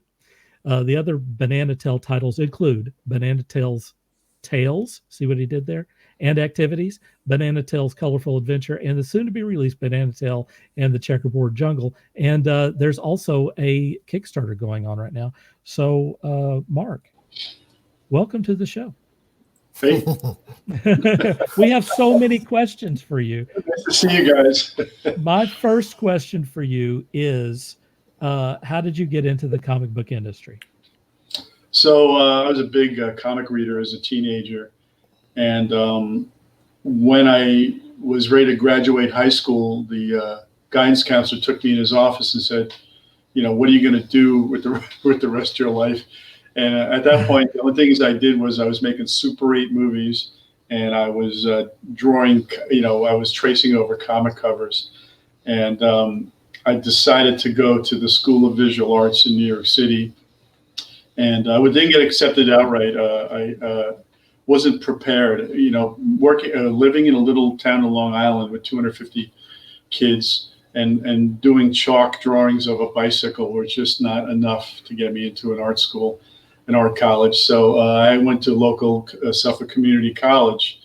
The other Banana Tale titles include Banana Tales Tales, see what he did there, and Activities, Banana Tales Colorful Adventure, and the soon-to-be-released Banana Tale and the Checkerboard Jungle. And there's also a Kickstarter going on right now. So, Mark, welcome to the show. Hey, We have so many questions for you. nice to see you guys. My first question for you is, how did you get into the comic book industry? So I was a big comic reader as a teenager. And when I was ready to graduate high school, the guidance counselor took me in his office and said, what are you going to do with the rest of your life? And at that point, the only things I did was I was making Super 8 movies, and I was drawing, I was tracing over comic covers. And I decided to go to the School of Visual Arts in New York City. And I didn't get accepted outright. I wasn't prepared. Living in a little town in Long Island with 250 kids and doing chalk drawings of a bicycle were just not enough to get me into an art school, an art college. So I went to local Suffolk Community College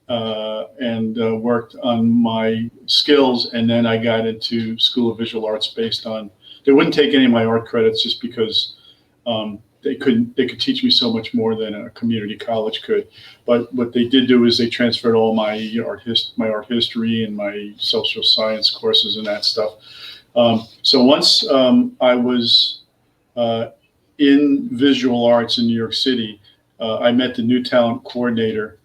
and worked on my skills. And then I got into School of Visual Arts based on, they wouldn't take any of my art credits just because they could teach me so much more than a community college could. But what they did do is they transferred all my art history and my social science courses and that stuff. So once I was in visual arts in New York City, I met the new talent coordinator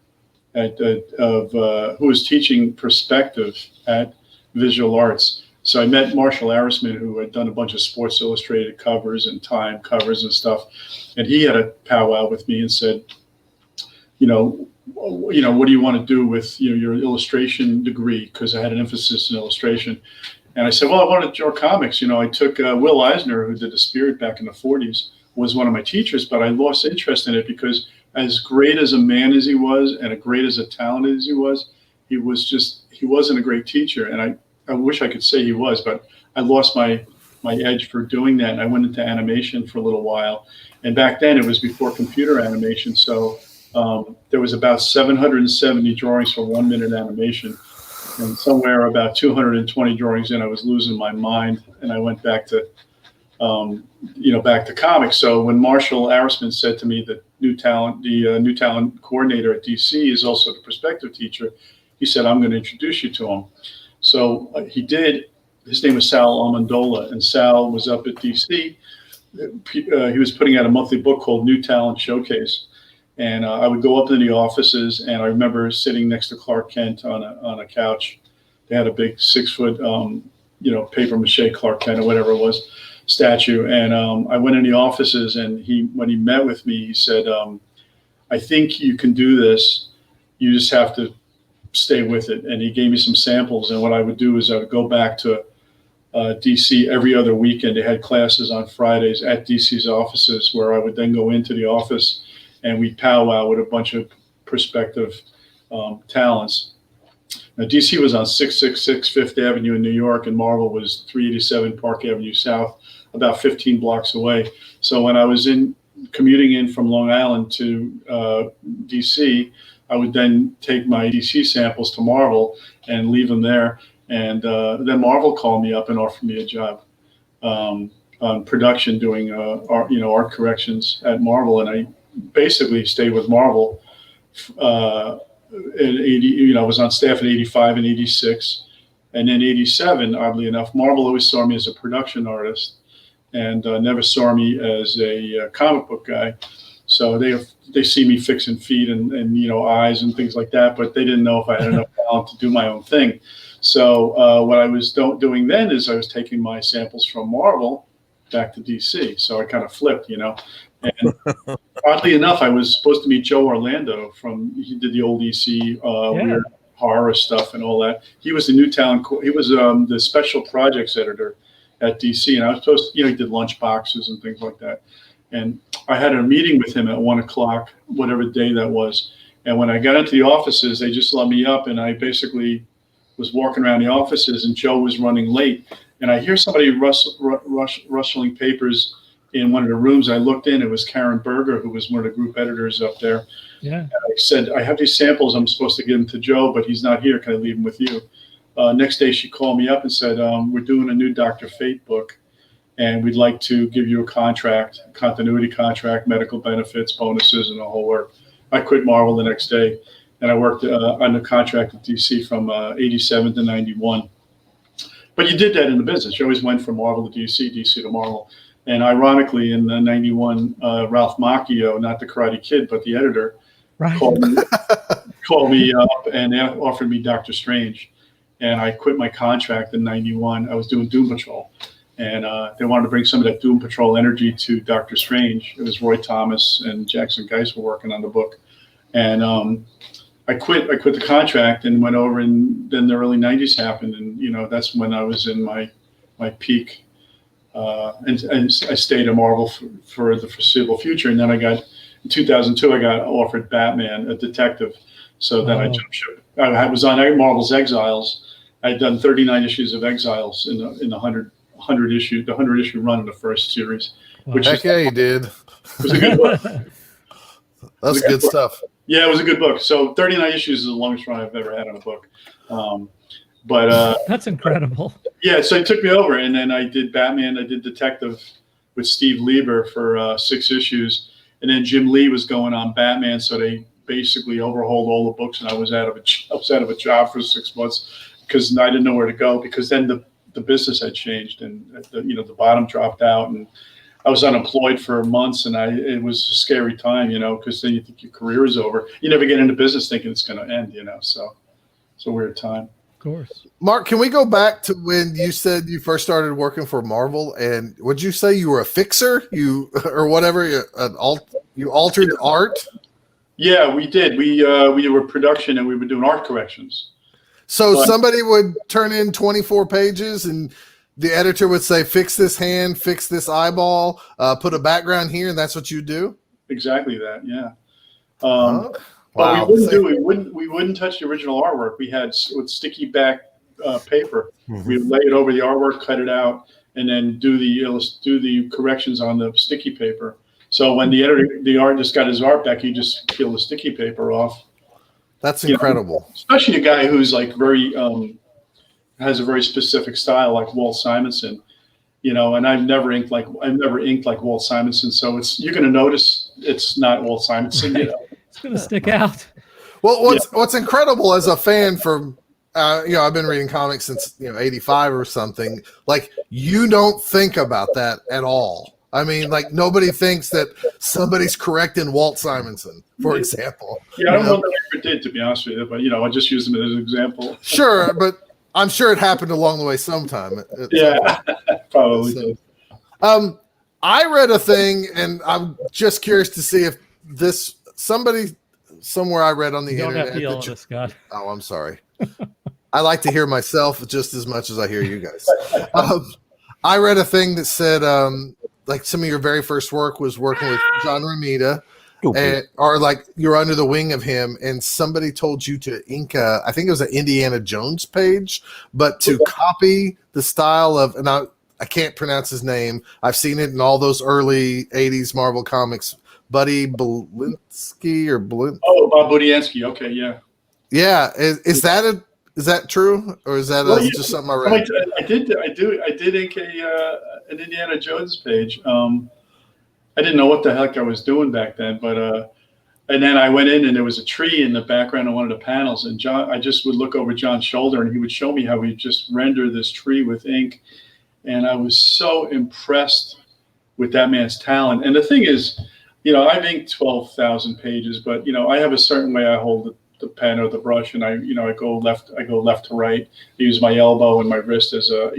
who was teaching perspective at Visual Arts. So I met Marshall Arisman, who had done a bunch of Sports Illustrated covers and Time covers and stuff. And he had a powwow with me and said, what do you want to do with your illustration degree? Because I had an emphasis in illustration. And I said, well, I want to draw comics. I took Will Eisner, who did The Spirit back in the 40s, was one of my teachers, but I lost interest in it because as great as a man as he was and as great as a talent as he wasn't a great teacher. And I wish I could say he was, but I lost my edge for doing that. And I went into animation for a little while. And back then it was before computer animation. So there was about 770 drawings for 1 minute animation. And somewhere about 220 drawings in, I was losing my mind. And I went back to, back to comics. So when Marshall Arisman said to me that the new talent coordinator at DC is also the perspective teacher, he said, I'm going to introduce you to him. So he did. His name was Sal Almondola, and Sal was up at DC. He was putting out a monthly book called New Talent Showcase, and I would go up to the offices, and I remember sitting next to Clark Kent on a couch. They had a big 6-foot, paper mache Clark Kent or whatever it was, statue. And I went in the offices, and when he met with me, he said, I think you can do this. You just have to stay with it. And he gave me some samples. And what I would do is I would go back to DC every other weekend. They had classes on Fridays at DC's offices, where I would then go into the office and we'd powwow with a bunch of prospective talents. Now, DC was on 666 Fifth Avenue in New York, and Marvel was 387 Park Avenue South, about 15 blocks away. So when I was commuting in from Long Island to DC, I would then take my DC samples to Marvel and leave them there. And then Marvel called me up and offered me a job on production, doing art corrections at Marvel. And I basically stayed with Marvel. In 80, I was on staff in 85 and 86. And then 87, oddly enough, Marvel always saw me as a production artist and never saw me as a comic book guy. So they see me fixing feet and eyes and things like that, but they didn't know if I had enough talent to do my own thing. So what I was doing then is I was taking my samples from Marvel back to DC. So I kind of flipped, And oddly enough, I was supposed to meet Joe Orlando he did the old EC weird horror stuff and all that. He was the new talent. He was the special projects editor at DC, and I was supposed to, he did lunch boxes and things like that. And I had a meeting with him at 1:00, whatever day that was. And when I got into the offices, they just let me up, and I basically was walking around the offices, and Joe was running late. And I hear somebody rustling papers in one of the rooms. I looked in, it was Karen Berger, who was one of the group editors up there. Yeah. And I said, I have these samples, I'm supposed to give them to Joe, but he's not here. Can I leave them with you? Next day, she called me up and said, we're doing a new Dr. Fate book, and we'd like to give you a continuity contract, medical benefits, bonuses, and the whole work. I quit Marvel the next day, and I worked on the contract with DC from 87 to 91. But you did that in the business. You always went from Marvel to DC, DC to Marvel. And ironically, in 91, Ralph Macchio, not the Karate Kid, but the editor, called me up and offered me Doctor Strange. And I quit my contract in 91. I was doing Doom Patrol. And they wanted to bring some of that Doom Patrol energy to Doctor Strange. It was Roy Thomas and Jackson Geis were working on the book. And I quit the contract and went over, and then the early 90s happened. And, that's when I was in my peak. And I stayed at Marvel for the foreseeable future. And then in 2002, I got offered Batman, a detective. So then I jumped ship. I was on Marvel's Exiles. I had done 39 issues of Exiles in the 100 issue run of the first series. Which you did. It was a good book. That's good stuff. Yeah, it was a good book. So 39 issues is the longest run I've ever had on a book. But that's incredible. Yeah, so it took me over, and then I did Batman. I did Detective with Steve Lieber for 6 issues, and then Jim Lee was going on Batman, so they basically overhauled all the books, and I was out of a job for 6 months because I didn't know where to go, because then the business had changed, and the bottom dropped out, and I was unemployed for months, and it was a scary time, because then you think your career is over. You never get into business thinking it's going to end, so it's a weird time. Of course. Mark, can we go back to when you said you first started working for Marvel, and would you say you were a fixer, or whatever, you altered art? Yeah, we did. We were production, and we were doing art corrections. So somebody would turn in 24 pages, and the editor would say, "Fix this hand, fix this eyeball, put a background here," and that's what you do. Exactly that. Yeah. Wow. But we wouldn't touch the original artwork. We had with sticky back paper. Mm-hmm. We would lay it over the artwork, cut it out, and then do the corrections on the sticky paper. So when the artist got his art back, he just peel the sticky paper off. That's incredible. Especially a guy who's like has a very specific style, like Walt Simonson. And I've never inked like Walt Simonson. So you're going to notice it's not Walt Simonson. Right. It's going to stick out. Well, what's incredible as a fan from, I've been reading comics since 85 or something. Like, you don't think about that at all. I mean, like, nobody thinks that somebody's correcting Walt Simonson, for example. Yeah, I don't know that I ever did, to be honest with you, but I just used him as an example. Sure, but I'm sure it happened along the way sometime. Yeah, probably. I read a thing, and I'm just curious to see if this somebody somewhere I read on the You don't internet. have to yell at us, Scott. Oh, I'm sorry. I like to hear myself just as much as I hear you guys. I read a thing that said, like some of your very first work was working with John Romita, or like you're under the wing of him, and somebody told you to ink I think it was an Indiana Jones page, but to copy the style of, and I can't pronounce his name. I've seen it in all those early 80s Marvel comics. Buddy Belinsky or Blint. Oh, Bob Budiansky. Okay, yeah. Yeah. Is that true? Or is that just something I read? I did ink an Indiana Jones page. I didn't know what the heck I was doing back then, but and then I went in and there was a tree in the background of one of the panels, and I just would look over John's shoulder and he would show me how he just rendered this tree with ink. And I was so impressed with that man's talent. And the thing is, I've inked 12,000 pages, but I have a certain way I hold the pen or the brush, and I go left to right. I use my elbow and my wrist as a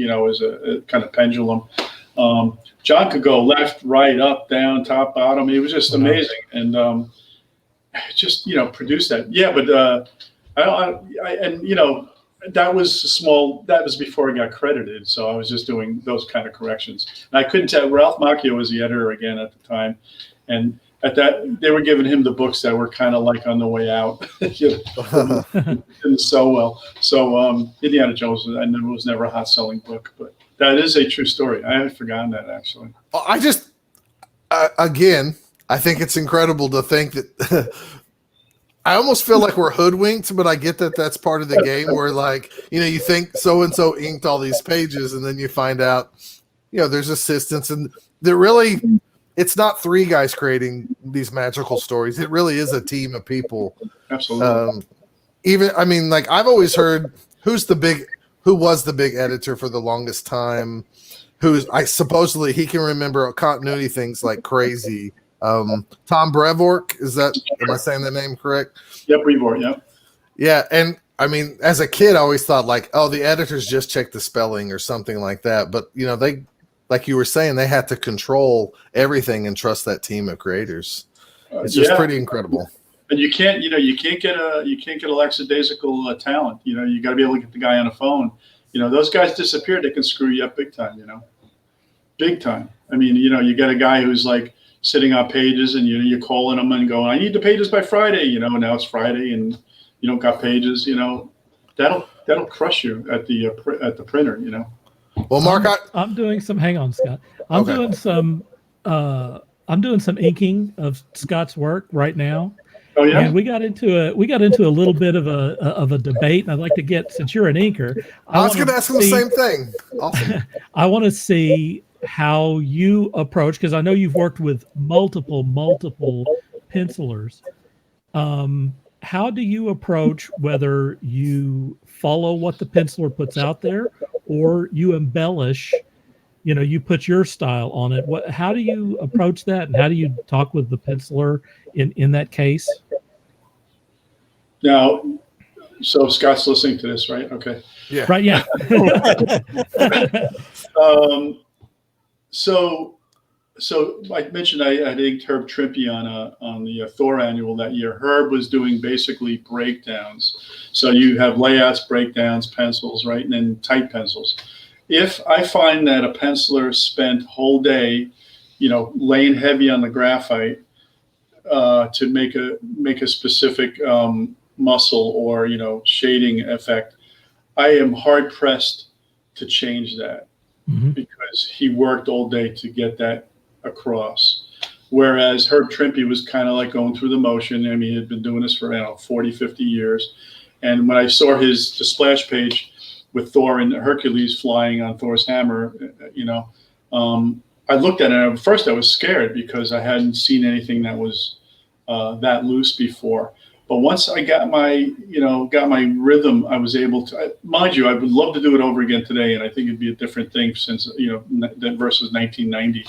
kind of pendulum. John could go left, right, up, down, top, bottom. It was just amazing, and just produce that. Yeah, but that was before I got credited, so I was just doing those kind of corrections. And I couldn't tell. Ralph Macchio was the editor again at the time, and at that they were giving him the books that were kind of like on the way out. Didn't sell well. So Indiana Jones, I know, was never a hot selling book, but that is a true story. I had forgotten that, actually. I just again, I think it's incredible to think that. I almost feel like we're hoodwinked, but I get that that's part of the game where, like, you think so-and-so inked all these pages, and then you find out, there's assistants, and they're really, it's not three guys creating these magical stories. It really is a team of people. Absolutely. I've always heard who was the big editor for the longest time, supposedly he can remember continuity things like crazy. Tom Brevoort, am I saying that name correct? Yep, Brevoort, yep. Yeah, and as a kid, I always thought the editors just check the spelling or something like that. But they, like you were saying, they had to control everything and trust that team of creators. It's just pretty incredible. And you can't get a lackadaisical talent. You got to be able to get the guy on the phone. Those guys disappear, they can screw you up big time. Big time. You got a guy who's like sitting on pages, and you're calling them and going, I need the pages by Friday. Now it's Friday and you don't got pages. That'll crush you at the printer. Well, Mark, I'm doing some. Hang on, Scott. I'm doing some inking of Scott's work right now. Oh yeah. And we got into a little bit of a debate, and I'd like to get, since you're an inker, I was going to ask him the same thing. Awesome. I want to see how you approach, because I know you've worked with multiple pencilers. How do you approach whether you follow what the penciler puts out there or you embellish, you put your style on it? How do you approach that, and how do you talk with the penciler in that case? Now, so Scott's listening to this, right? Okay. Yeah. Right. Yeah. So I mentioned I inked Herb Trimpe on the Thor annual that year. Herb was doing basically breakdowns. So you have layouts, breakdowns, pencils, right, and then tight pencils. If I find that a penciler spent whole day, laying heavy on the graphite to make a specific muscle or shading effect, I am hard pressed to change that. Mm-hmm. Because he worked all day to get that across. Whereas Herb Trimpe was kind of like going through the motion. He had been doing this for 40, 50 years. And when I saw the splash page with Thor and Hercules flying on Thor's hammer, I looked at it, and at first I was scared because I hadn't seen anything that was that loose before. But once I got my rhythm, I was able to. Mind you, I would love to do it over again today, and I think it'd be a different thing since versus 1990.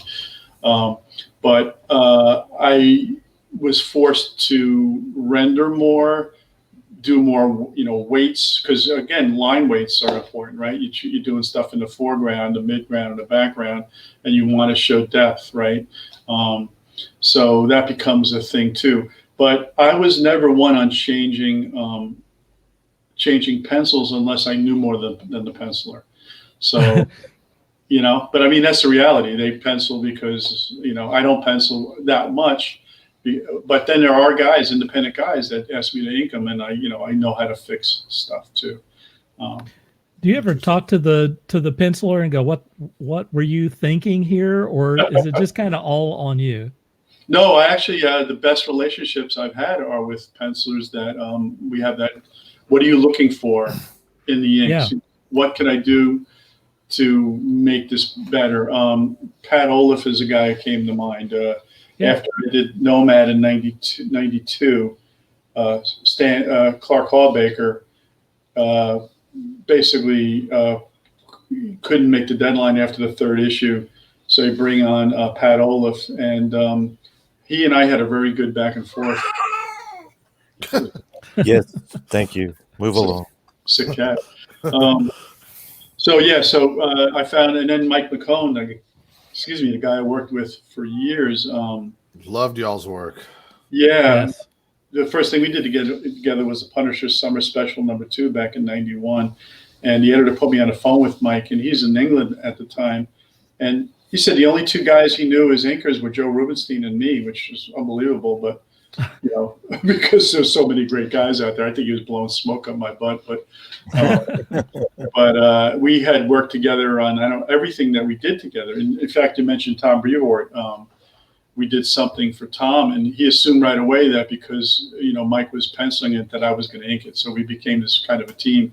But I was forced to render more, do more, weights, because again, line weights are important, right? You're doing stuff in the foreground, the midground, and the background, and you want to show depth, right? So that becomes a thing too. But I was never one on changing pencils unless I knew more than the penciler. So, but I mean, that's the reality. They pencil because, I don't pencil that much. But then there are guys, independent guys, that ask me to ink them, and I know how to fix stuff too. Do you ever talk to the penciler and go, what were you thinking here, or is it just kind of all on you? No, I actually the best relationships I've had are with pencilers that we have that. What are you looking for in the inks? Yeah. What can I do to make this better? Pat Olaf is a guy who came to mind. After I did Nomad in 92, Clark Hallbaker basically couldn't make the deadline after the third issue. So you bring on Pat Olaf, and he and I had a very good back and forth. Yes, thank you. Move along. Sick cat. So I found, and then Mike McCone, the guy I worked with for years. Loved y'all's work. Yeah. Yes. The first thing we did together was the Punisher Summer Special #2 back in '91. And the editor put me on the phone with Mike, and he's in England at the time. And he said the only two guys he knew as inkers were Joe Rubenstein and me, which is unbelievable. But, because there's so many great guys out there, I think he was blowing smoke up my butt. But we had worked together on everything that we did together. And in fact, you mentioned Tom Brevoort. We did something for Tom, and he assumed right away that because Mike was penciling it, that I was going to ink it. So we became this kind of a team.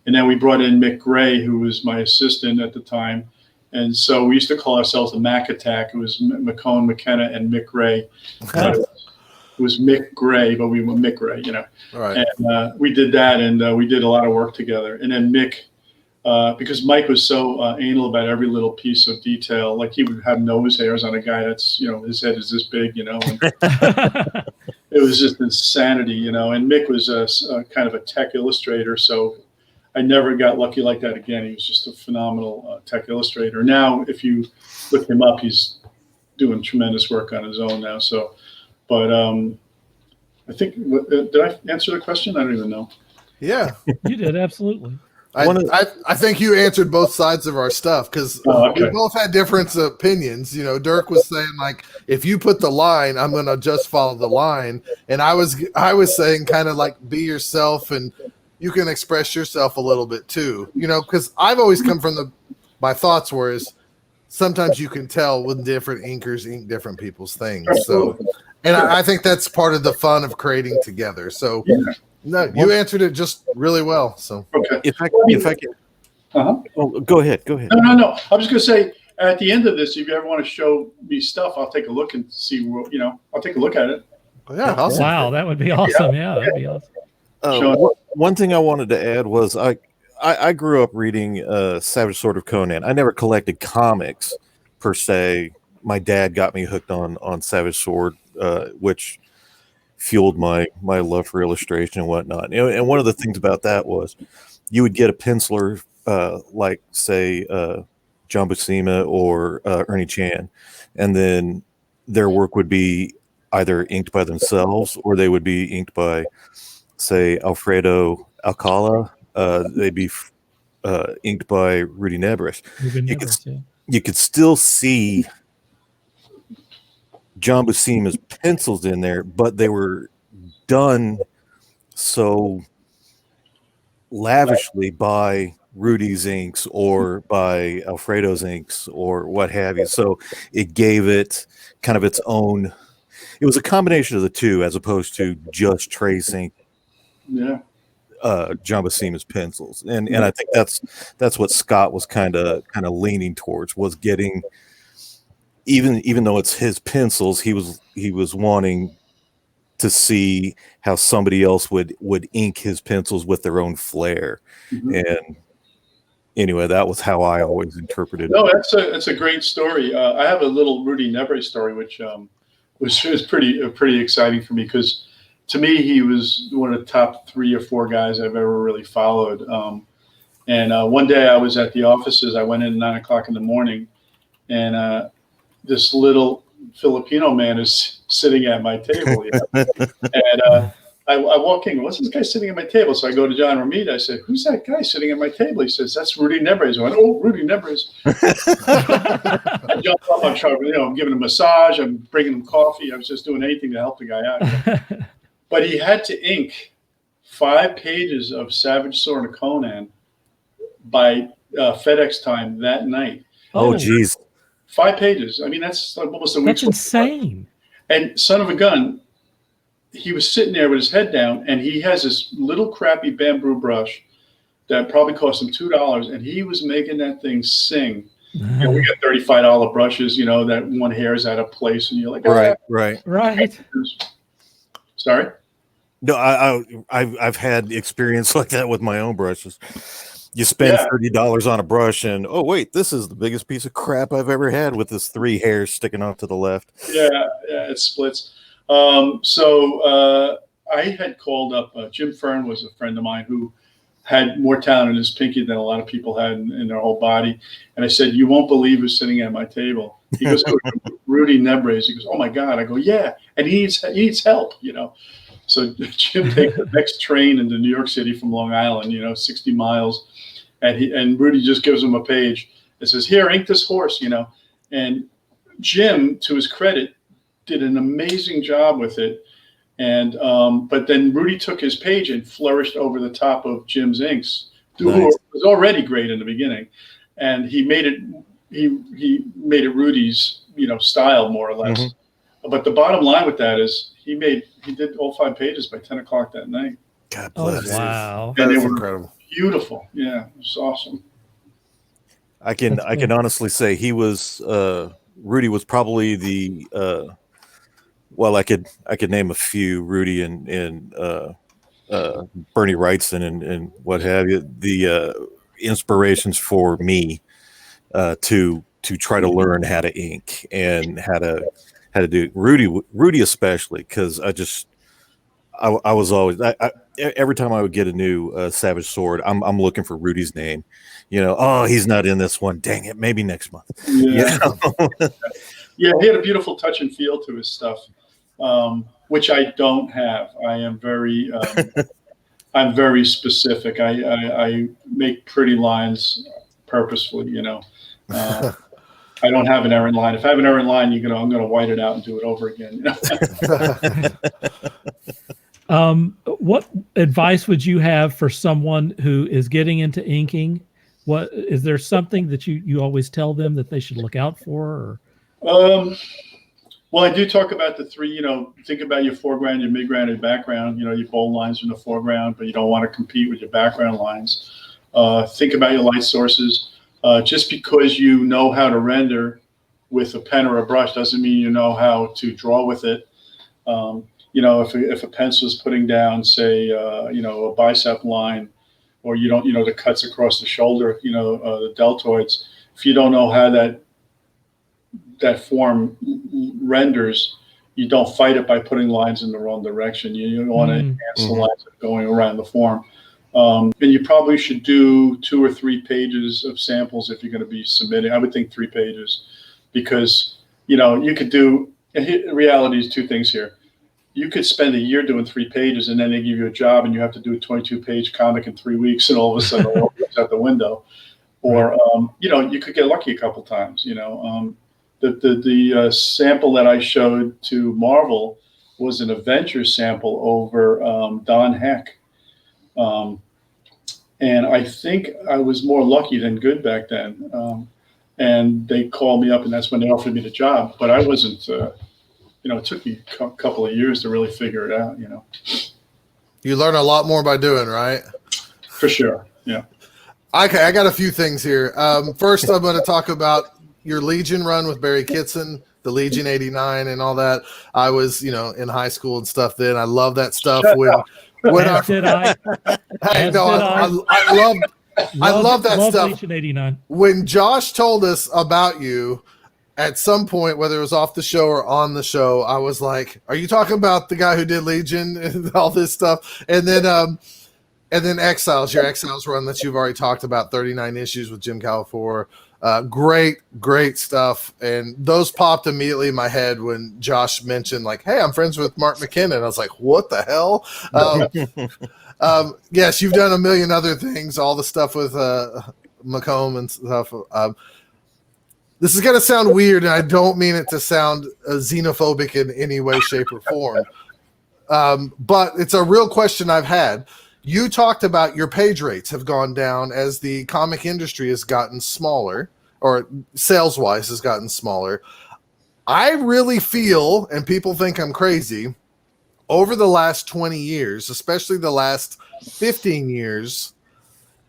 And then we brought in Mick Gray, who was my assistant at the time. And so we used to call ourselves the Mac Attack. It was McCone, McKenna, and Mick Gray. It was Mick Gray, but we were Mick Gray, Right. And we did that, and we did a lot of work together. And then Mick, because Mike was so anal about every little piece of detail, like he would have nose hairs on a guy that's, his head is this big, and it was just insanity, And Mick was a kind of a tech illustrator, so I never got lucky like that again. He was just a phenomenal tech illustrator. Now, if you look him up, he's doing tremendous work on his own now. So, but I think, did I answer the question? I don't even know. Yeah. You did, absolutely. I think you answered both sides of our stuff, because we both had different opinions. Dirk was saying, like, if you put the line, I'm going to just follow the line. And I was saying kind of like, be yourself, and you can express yourself a little bit too, because I've always come from my thoughts, whereas sometimes you can tell when different inkers ink different people's things. So, and I think that's part of the fun of creating together. So, no, you answered it just really well. So, okay. If I can, oh, go ahead. No. I'm just going to say, at the end of this, if you ever want to show me stuff, I'll take a look and see what, I'll take a look at it. Yeah. Awesome. Wow, that would be awesome. Yeah, that'd be awesome. One thing I wanted to add was I grew up reading Savage Sword of Conan. I never collected comics per se. My dad got me hooked on Savage Sword, which fueled my love for illustration and whatnot. And one of the things about that was you would get a penciler like, say, John Buscema or Ernie Chan, and then their work would be either inked by themselves or they would be inked by, say, Alfredo Alcala. They'd be inked by Rudy Nebres. You could still see John Buscema's pencils in there, but they were done so lavishly by Rudy's inks or by Alfredo's inks or what have you. So it gave it kind of its own. It was a combination of the two, as opposed to just tracing John Buscema's pencils, and I think that's what Scott was kind of leaning towards, was getting, even though it's his pencils, he was wanting to see how somebody else would ink his pencils with their own flair. And anyway, that was how I always interpreted it. No, that's a great story. I have a little Rudy Nebres story, which was pretty exciting for me, because to me, he was one of the top 3 or 4 guys I've ever really followed. And one day I was at the offices. I went in at 9 o'clock in the morning, and this little Filipino man is sitting at my table. And I walk in. What's this guy sitting at my table? So I go to John Ramita. I said, "Who's that guy sitting at my table?" He says, "That's Rudy Nebres." I went, "Oh, Rudy Nebres." I jump up. I'm trying, I'm giving him a massage. I'm bringing him coffee. I was just doing anything to help the guy out. But he had to ink 5 pages of Savage Sword of Conan by FedEx time that night. Oh, geez. 5 pages. I mean, that's like almost a week's That's insane. And son of a gun, he was sitting there with his head down, and he has this little crappy bamboo brush that probably cost him $2, and he was making that thing sing. We got $35 brushes, that one hair is out of place, and you're like, right. Sorry? No, I've had experience like that with my own brushes. You spend $30 on a brush, and oh wait, this is the biggest piece of crap I've ever had with this 3 hairs sticking off to the left. Yeah, it splits. So I had called up Jim Fern was a friend of mine who had more talent in his pinky than a lot of people had in their whole body. And I said, "You won't believe who's sitting at my table." He goes, "Rudy Nebres." He goes, "Oh my God." I go, "Yeah." And he needs help, So Jim takes the next train into New York City from Long Island, 60 miles. And Rudy just gives him a page. It says, "Here, ink this horse," And Jim, to his credit, did an amazing job with it. And but then Rudy took his page and flourished over the top of Jim's inks, who was already great in the beginning. And he made it Rudy's, style more or less. Mm-hmm. But the bottom line with that is he did all 5 pages by 10 o'clock that night. God bless. Oh, wow. And That's incredible. Beautiful. Yeah, it was awesome. I can honestly say he was Rudy was probably the well, I could name a few, Rudy and Bernie Wrightson and what have you, the inspirations for me to try to learn how to ink and how to do Rudy especially, because I was always every time I would get a new Savage Sword, I'm looking for Rudy's name. Oh, he's not in this one. Dang it, maybe next month. Yeah. Yeah, he had a beautiful touch and feel to his stuff, which I don't have. I am very, I'm very specific. I make pretty lines purposefully. I don't have an errant line. If I have an errant line, I'm going to white it out and do it over again. What advice would you have for someone who is getting into inking? What is there something that you always tell them that they should look out for? Or? Well, I do talk about the 3. Think about your foreground, your midground, your background. Your bold lines in the foreground, but you don't want to compete with your background lines. Think about your light sources. Just because you know how to render with a pen or a brush doesn't mean you know how to draw with it. If a pencil is putting down, say, a bicep line, or the cuts across the shoulder, the deltoids, if you don't know how that form renders, you don't fight it by putting lines in the wrong direction. You want to enhance the lines that are going around the form. And you probably should do 2 or 3 pages of samples if you're going to be submitting. I would think 3 pages, because, you could do, reality is 2 things here. You could spend a year doing 3 pages, and then they give you a job and you have to do a 22-page comic in 3 weeks, and all of a sudden it's out the window. Or, you could get lucky a couple times. The sample that I showed to Marvel was an adventure sample over Don Heck. And I think I was more lucky than good back then. And they called me up, and that's when they offered me the job. But I wasn't, it took me a couple of years to really figure it out, You learn a lot more by doing, right? For sure, yeah. Okay, I got a few things here. First, I'm going to talk about your Legion run with Barry Kitson, the Legion 89 and all that. I was, in high school and stuff then. I love that stuff. I love that stuff. Legion 89. When Josh told us about you, at some point, whether it was off the show or on the show, I was like, "Are you talking about the guy who did Legion and all this stuff?" And then Exiles, your Exiles run that you've already talked about, 39 issues with Jim Calafiore. Great stuff. And those popped immediately in my head when Josh mentioned, like, "Hey, I'm friends with Mark McKenna." And I was like, "What the hell?" Yes, you've done a million other things, all the stuff with Macomb and stuff. This is going to sound weird, and I don't mean it to sound xenophobic in any way, shape, or form. But it's a real question I've had. You talked about your page rates have gone down as the comic industry has gotten smaller, or sales-wise has gotten smaller. I really feel, and people think I'm crazy, over the last 20 years, especially the last 15 years,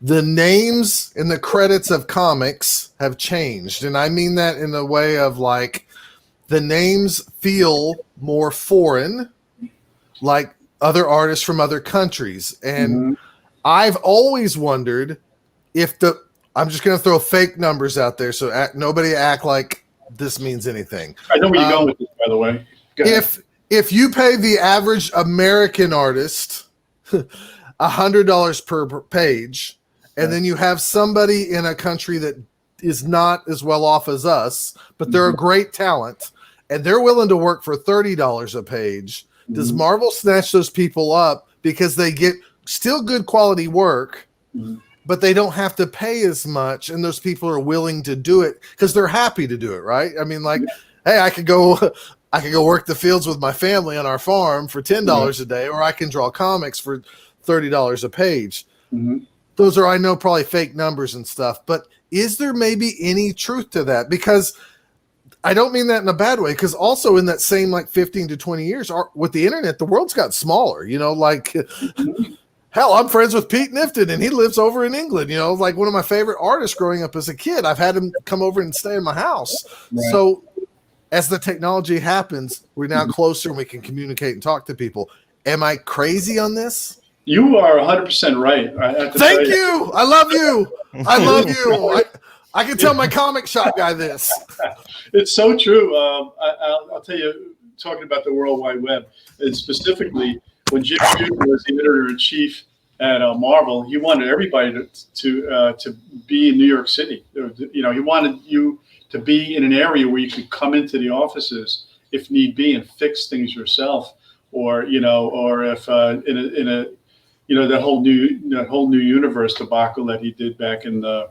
the names and the credits of comics have changed. And I mean that in a way of like the names feel more foreign, like other artists from other countries. And I've always wondered if I'm just going to throw fake numbers out there. So nobody act like this means anything. I know where you're going with this, by the way. If you pay the average American artist $100 per page, and then you have somebody in a country that is not as well off as us, but they're a great talent, and they're willing to work for $30 a page, does Marvel snatch those people up because they get still good quality work, but they don't have to pay as much, and those people are willing to do it because they're happy to do it, right? I mean, like, hey, I could go work the fields with my family on our farm for $10 a day, or I can draw comics for $30 a page. Those are, I know, probably fake numbers and stuff, but is there maybe any truth to that? Because I don't mean that in a bad way, because also in that same like 15 to 20 years with the internet, the world's got smaller, like hell, I'm friends with Pete Nifton and he lives over in England, like one of my favorite artists growing up as a kid. I've had him come over and stay in my house. Right. So as the technology happens, we're now closer and we can communicate and talk to people. Am I crazy on this? You are 100% right. Thank you. I love you. I love you. I can tell my comic shop guy this. It's so true. I'll tell you, talking about the World Wide Web, and specifically when Jim Shooter was the editor-in-chief at Marvel, he wanted everybody to be in New York City. He wanted you to be in an area where you could come into the offices if need be and fix things yourself, or if in a that whole new universe debacle that he did back in the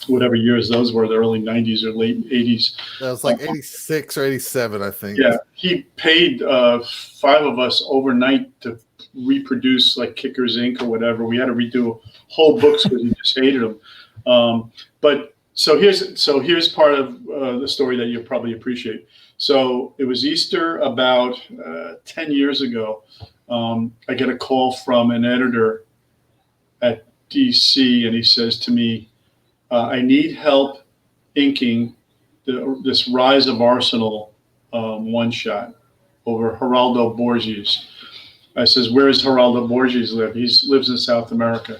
whatever years those were, the early 90s or late 80s. That was like 86 or 87, I think. Yeah, he paid 5 of us overnight to reproduce like Kickers Inc. or whatever. We had to redo whole books because he just hated them. But so here's part of the story that you'll probably appreciate. So it was Easter about 10 years ago. I get a call from an editor at DC, and he says to me, I need help inking this Rise of Arsenal one-shot over Geraldo Borges. I says, where does Geraldo Borges live? He lives in South America.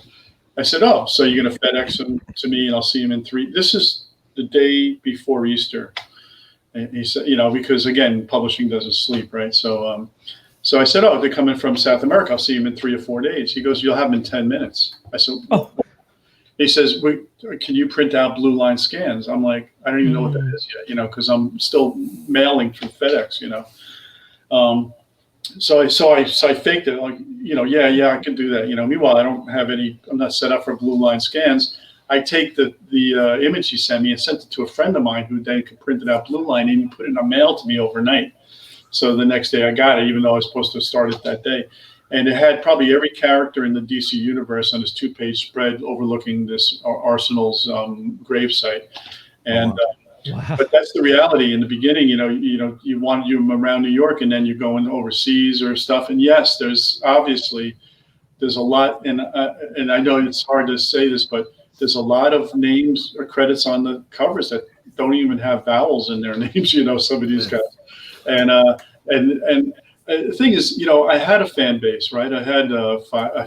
I said, oh, so you're going to FedEx him to me and I'll see him in 3. This is the day before Easter. And he said, because again, publishing doesn't sleep, right? So I said, oh, they're coming from South America. I'll see him in 3 or 4 days. He goes, you'll have him in 10 minutes. I said, oh. He says, can you print out blue line scans? I'm like, I don't even know what that is yet, because I'm still mailing through FedEx, So I faked it, like, yeah, I can do that. Meanwhile, I'm not set up for blue line scans. I take the image he sent me and sent it to a friend of mine who then could print it out blue line and he put it in a mail to me overnight. So the next day I got it, even though I was supposed to start it that day. And it had probably every character in the DC universe on this 2-page spread overlooking this Arsenal's gravesite. And but that's the reality. In the beginning, you want them around New York, and then you're going overseas or stuff. And yes, there's a lot, and I know it's hard to say this, but there's a lot of names or credits on the covers that don't even have vowels in their names. Some of these guys, and the thing is, I had a fan base, right? I had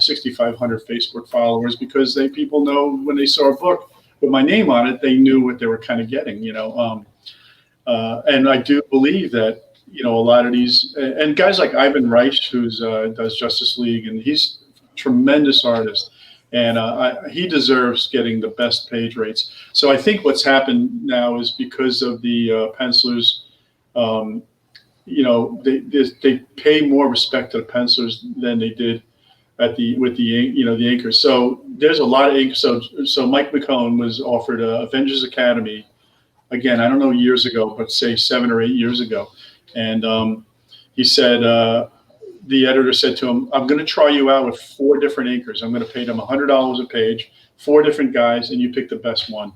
6,500 Facebook followers because people know when they saw a book with my name on it, they knew what they were kind of getting, And I do believe that, a lot of these, and guys like Ivan Reich, who's does Justice League, and he's a tremendous artist, and he deserves getting the best page rates. So I think what's happened now is because of the pencilers, they pay more respect to the pencilers than they did with the inkers. So there's a lot of ink. So Mike McKenna was offered Avengers Academy, again, I don't know years ago, but say 7 or 8 years ago. And he said, the editor said to him, I'm going to try you out with 4 different inkers. I'm going to pay them $100 a page, 4 different guys, and you pick the best one.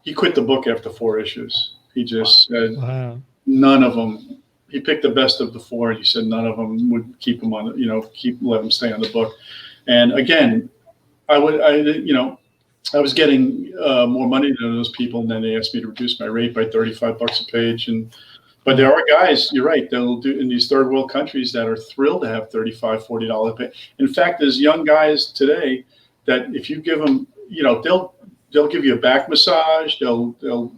He quit the book after 4 issues. He just said, Wow. None of them. He picked the best of the 4, and he said none of them would keep him on, let him stay on the book. And again, I was getting more money than those people, and then they asked me to reduce my rate by $35 a page. But there are guys, you're right, they'll do in these third world countries that are thrilled to have $35, $40 a page. In fact, there's young guys today that if you give them, they'll give you a back massage. They'll for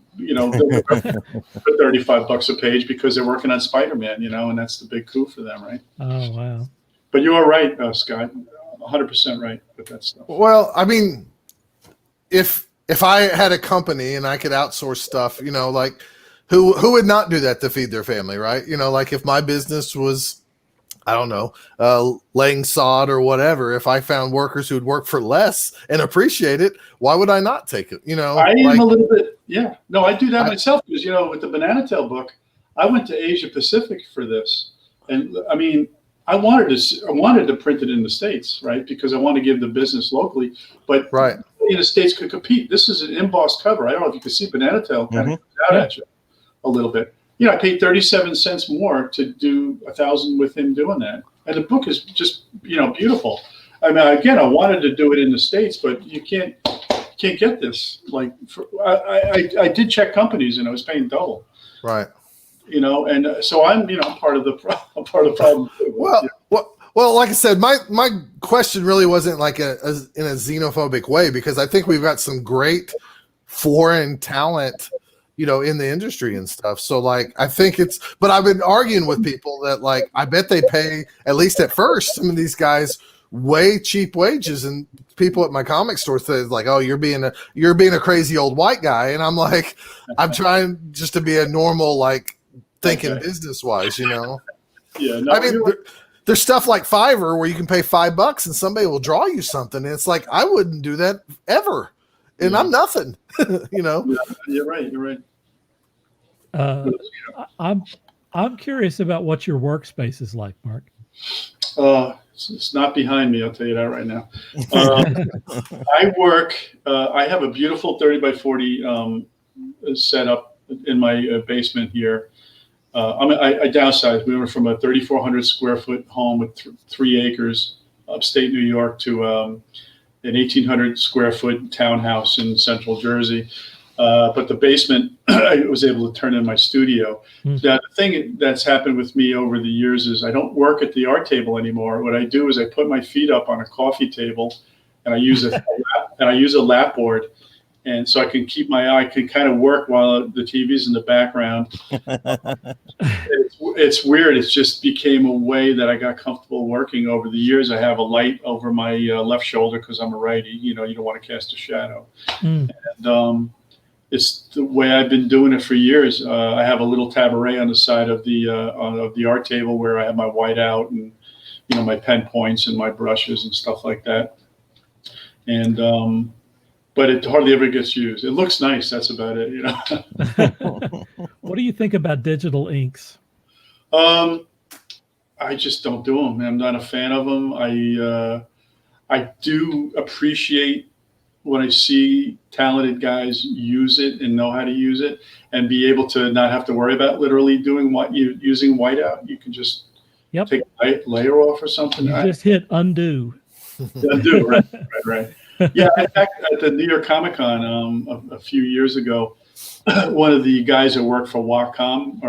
$35 a page because they're working on Spider-Man, and that's the big coup for them, right? Oh, wow. But you are right, Scott, 100% right with that stuff. Well, I mean, if I had a company and I could outsource stuff, like who would not do that to feed their family, right? Like if my business was, I don't know, laying sod or whatever, if I found workers who would work for less and appreciate it, why would I not take it? I am a little bit, yeah. No, I do that myself because, with the Banana Tail book, I went to Asia Pacific for this. And I mean, I wanted to print it in the States, right? Because I want to give the business locally, but right. In the States could compete. This is an embossed cover. I don't know if you can see Banana Tail kind of comes out at you a little bit. I paid 37 cents more to do 1,000 with him doing that. And the book is just, beautiful. I mean, again, I wanted to do it in the States, but you can't get this. Like, I did check companies and I was paying double. Right. And so I'm, part of the problem. Well, like I said, my question really wasn't like in a xenophobic way, because I think we've got some great foreign talent, in the industry and stuff. So like, I think but I've been arguing with people that like, I bet they pay, at least at first, some of these guys way cheap wages, and people at my comic store say like, oh, you're being a crazy old white guy. And I'm like, I'm trying just to be a normal, like thinking business wise, Yeah. No, I mean, there's stuff like Fiverr where you can pay $5 and somebody will draw you something. And it's like, I wouldn't do that ever. And I'm nothing, Yeah, you're right. You're right. I'm curious about what your workspace is like, Mark. It's not behind me. I'll tell you that right now. I work. I have a beautiful 30 by 40 set up in my basement here. I downsized. We went from a 3,400 square foot home with 3 acres, upstate New York, to an 1,800 square foot townhouse in central Jersey. But the basement, I was able to turn in my studio. Now, the thing that's happened with me over the years is I don't work at the art table anymore. What I do is I put my feet up on a coffee table, and I use a lap board, and so I can keep I can kind of work while the TV's in the background. It's weird. It just became a way that I got comfortable working over the years. I have a light over my left shoulder because I'm a righty. You don't want to cast a shadow. And it's the way I've been doing it for years. I have a little tabaret on the side of the art table where I have my whiteout and my pen points and my brushes and stuff like that. And but it hardly ever gets used. It looks nice. That's about it. What do you think about digital inks? I just don't do them. I'm not a fan of them. I do appreciate when I see talented guys use it and know how to use it and be able to not have to worry about literally doing using whiteout. You can just take a layer off or something. You just hit undo. Undo, right. Yeah, in fact, at the New York Comic Con a few years ago, one of the guys that worked for Wacom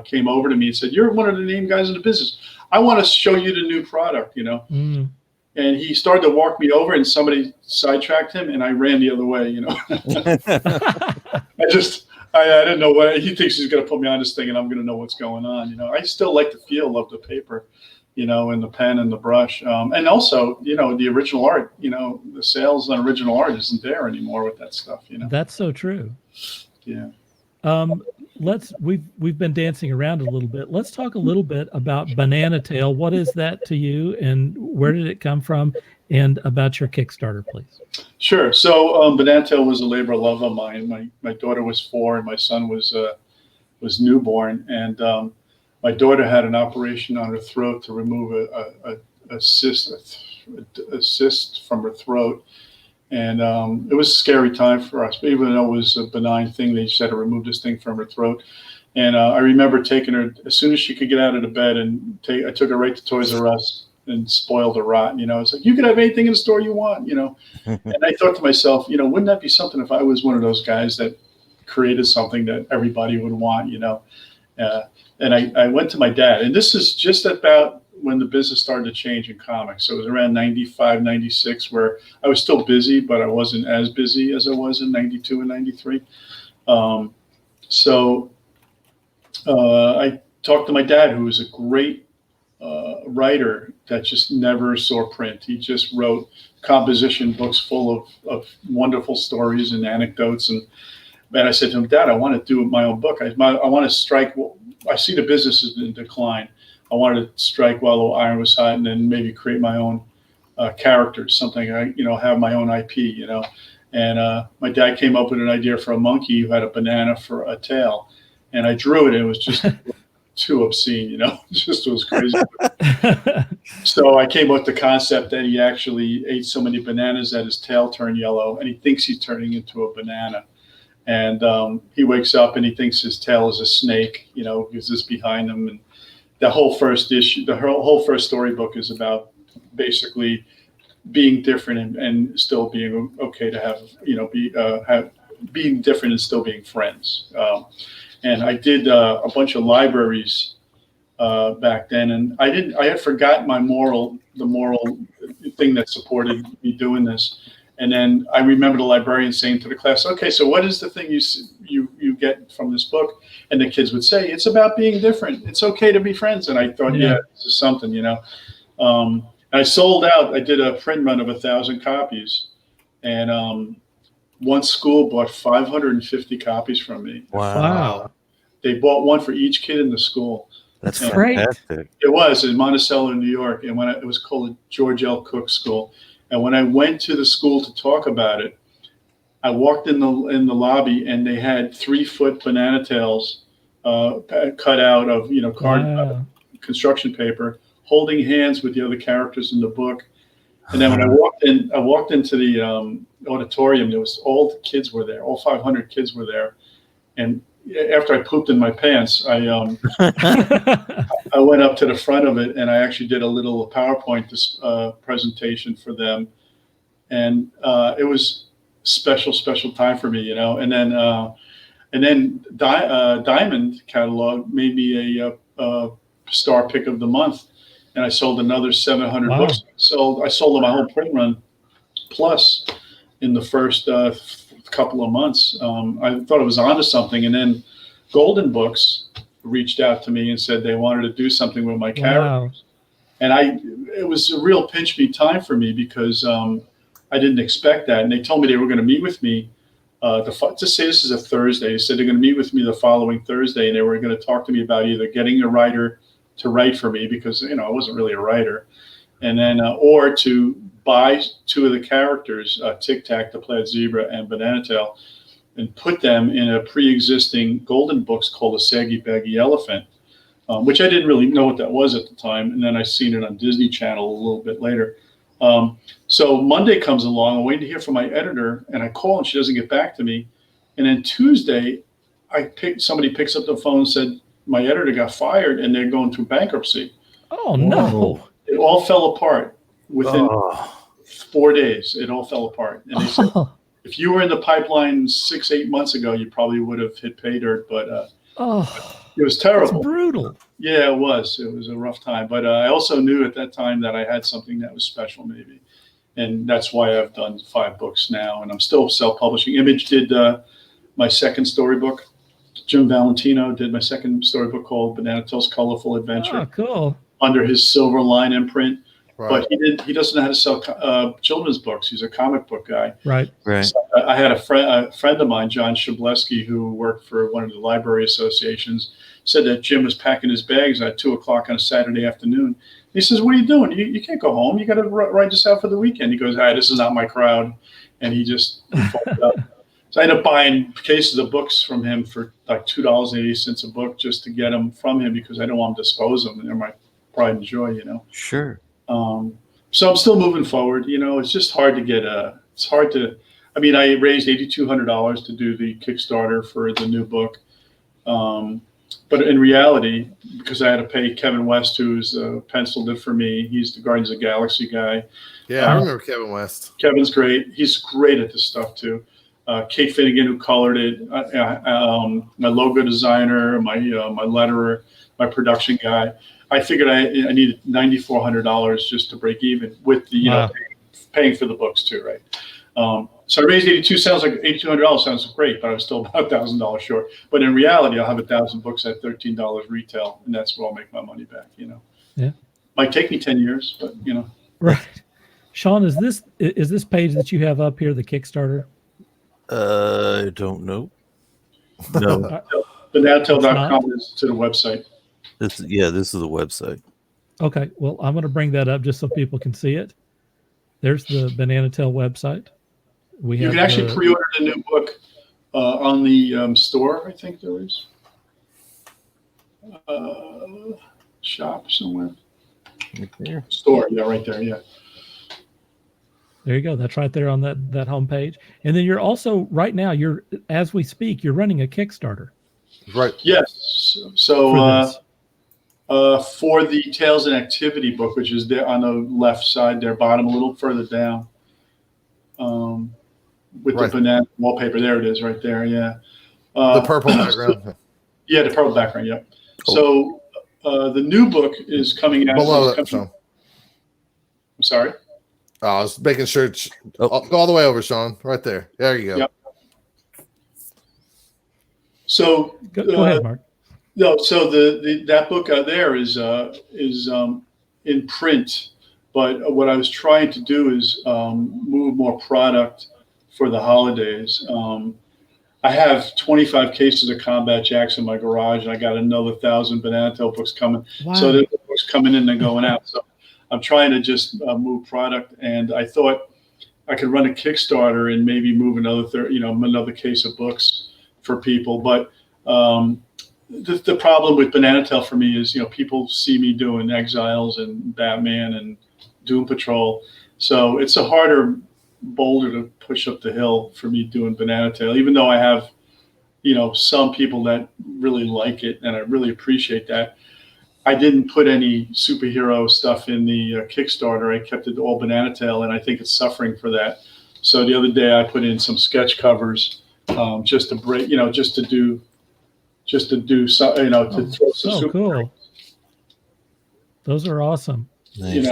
came over to me and said, "You're one of the name guys in the business. I want to show you the new product, And he started to walk me over, and somebody sidetracked him, and I ran the other way. I didn't know what he thinks he's going to put me on this thing, and I'm going to know what's going on. You know, I still like the feel of the paper, you know, and the pen and the brush, and also, you know, the original art. You know, the sales on original art isn't there anymore with that stuff. You know, That's so true. yeah. We've been dancing around a little bit. Let's talk a little bit about Banana Tail. What is that to you, and where did it come from? And about your Kickstarter, please. Sure. So Banana Tail was a labor of love of mine. My daughter was 4, and my son was newborn, and my daughter had an operation on her throat to remove a cyst from her throat. And it was a scary time for us, but even though it was a benign thing, they just had to remove this thing from her throat. And I remember taking her as soon as she could get out of the bed, and I took her right to Toys R Us and spoiled her rotten. You know, it's like, you could have anything in the store you want, you know. And I thought to myself, you know, wouldn't that be something if I was one of those guys that created something that everybody would want, you know? And I went to my dad, and this is just about when the business started to change in comics. So it was around 95, 96, where I was still busy, but I wasn't as busy as I was in 92 and 93. So I talked to my dad, who was a great writer that just never saw print. He just wrote composition books full of wonderful stories and anecdotes. And I said to him, Dad, I want to do my own book. I want to strike. I see the business is in decline. I wanted to strike while the iron was hot, and then maybe create my own characters, something have my own IP, you know. And my dad came up with an idea for a monkey who had a banana for a tail, and I drew it, and it was just too obscene, you know. It was crazy. So I came up with the concept that he actually ate so many bananas that his tail turned yellow, and he thinks he's turning into a banana. And he wakes up and he thinks his tail is a snake, you know, because it's behind him. And the whole first issue, the whole first storybook is about basically being different and still being okay to have, you know, being different and still being friends. And I did a bunch of libraries back then, and I had forgotten the moral thing that supported me doing this. And then I remember the librarian saying to the class, "Okay, so what is the thing you get from this book?" And the kids would say, "It's about being different. It's okay to be friends." And I thought, yeah, this is something, you know. I sold out. I did a print run of 1,000 copies, and one school bought 550 copies from me. Wow. They bought one for each kid in the school. That's great. fantastic. It was in Monticello, New York, and it was called the George L. Cook School. And when I went to the school to talk about it, I walked in the lobby, and they had 3-foot banana tails cut out of, you know, construction paper, holding hands with the other characters in the book. And then when I walked into the auditorium, all the kids were there, all 500 kids were there. And after I pooped in my pants, I went up to the front of it, and I actually did a little PowerPoint presentation for them. And it was special time for me, you know. And then Diamond Catalog made me a star pick of the month, and I sold another 700 books. So I sold them my whole print run, plus in the first couple of months. I thought I was onto something, and then Golden Books reached out to me and said they wanted to do something with my characters. And it was a real pinch me time for me, because I didn't expect that. And they told me they were going to meet with me just say this is a Thursday. They said they're going to meet with me the following Thursday, and they were going to talk to me about either getting a writer to write for me, because, you know, I wasn't really a writer, and then or to buy 2 of the characters, Tic Tac, the Plaid Zebra, and Banana Tail, and put them in a pre-existing Golden Books called a Saggy Baggy Elephant, which I didn't really know what that was at the time. And then I seen it on Disney Channel a little bit later. So Monday comes along, I'm waiting to hear from my editor, and I call and she doesn't get back to me. And then Tuesday, somebody picks up the phone and said, my editor got fired and they're going through bankruptcy. Oh, no. It all fell apart within 4 days. It all fell apart. And they said, if you were in the pipeline 6-8 months ago, you probably would have hit pay dirt. But it was terrible. It's brutal. Yeah, it was. It was a rough time. But I also knew at that time that I had something that was special, maybe. And that's why I've done 5 books now. And I'm still self-publishing. Image did my second storybook. Jim Valentino did my second storybook called Banana Tail's Colorful Adventure Oh, cool. under his Silver Line imprint. Right. But he doesn't know how to sell children's books. He's a comic book guy. Right. Right. So I had a friend of mine, John Shableski, who worked for one of the library associations, said that Jim was packing his bags at 2:00 on a Saturday afternoon. He says, "What are you doing? You can't go home. You got to write this out for the weekend." He goes, "This is not my crowd," and he folded up. So I ended up buying cases of books from him for like $2.80 a book just to get them from him because I don't want him to dispose them. They're my pride and joy, you know. Sure. So I'm still moving forward. You know, it's just hard to get I mean, I raised $8,200 to do the Kickstarter for the new book. But in reality, because I had to pay Kevin West, who's penciled it for me, he's the Guardians of the Galaxy guy. Yeah, I remember Kevin West. Kevin's great. He's great at this stuff too. Kate Finnegan, who colored it, my logo designer, my letterer, my production guy. I figured I needed $9,400 just to break even with the paying for the books too, right? So I raised $8,200 sounds great, but I was still about $1,000 short. But in reality, I'll have 1,000 books at $13 retail, and that's where I'll make my money back. You know, Yeah. Might take me 10 years, but you know. Right. Sean, is this page that you have up here the Kickstarter? I don't know. No. Bananatel.com is to the website. This is the website. Okay. Well, I'm going to bring that up just so people can see it. There's the Bananatel website. You can actually pre-order the new book on the store. I think there is shop somewhere. Right there. Store, yeah, right there, yeah. There you go. That's right there on that homepage. And then you're also right now. As we speak, you're running a Kickstarter. Right. Yes. So for the Tales and Activity book, which is there on the left side, there, bottom, a little further down, with the banana wallpaper. There it is, right there. Yeah. The purple background. Yeah, the purple background. Yep. So the new book is coming out. Below that, Sean. I'm sorry. I was making sure. Go all the way over, Sean. Right there. There you go. Yep. So go ahead, Mark. No, so that book out there is in print, but what I was trying to do is move more product for the holidays. I have 25 cases of Combat Jacks in my garage, and I got another 1,000 Bananatel books coming. Wow. So there's books coming in and going out. So I'm trying to just move product, and I thought I could run a Kickstarter and maybe move another case of books for people. But the problem with Bananatel for me is, people see me doing Exiles and Batman and Doom Patrol, so it's a harder boulder to push up the hill for me doing Bananatel, even though I have, some people that really like it, and I really appreciate that. I didn't put any superhero stuff in the Kickstarter. I kept it all Bananatel, and I think it's suffering for that. So the other day I put in some sketch covers just to break, just to do some, to throw some so cool. Those are awesome. Nice.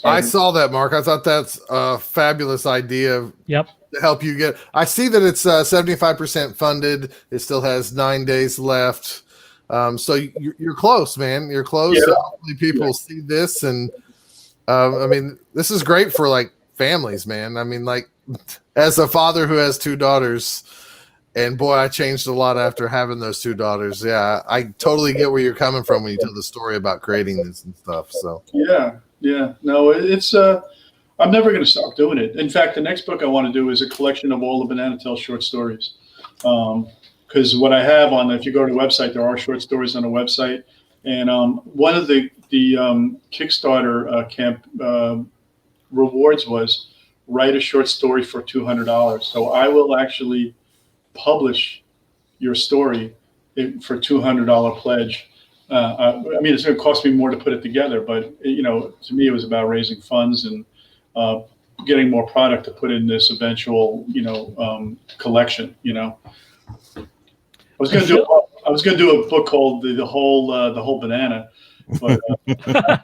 I saw that, Mark. I thought that's a fabulous idea. Yep. To help you get. I see that it's 75% funded. It still has 9 days left. So you're close, man. You're close. Yeah. Hopefully people see this, and this is great for like families, man. As a father who has 2 daughters, and boy, I changed a lot after having those 2 daughters. Yeah, I totally get where you're coming from when you tell the story about creating this and stuff. So yeah. No, it's I'm never going to stop doing it. In fact, the next book I want to do is a collection of all the Bananatel short stories. Because what I have if you go to the website, there are short stories on the website. And one of the Kickstarter camp rewards was write a short story for $200. So I will actually publish your story for $200 pledge. It's going to cost me more to put it together, but to me, it was about raising funds and getting more product to put in this eventual, collection. I was going to do a book called the whole banana, but my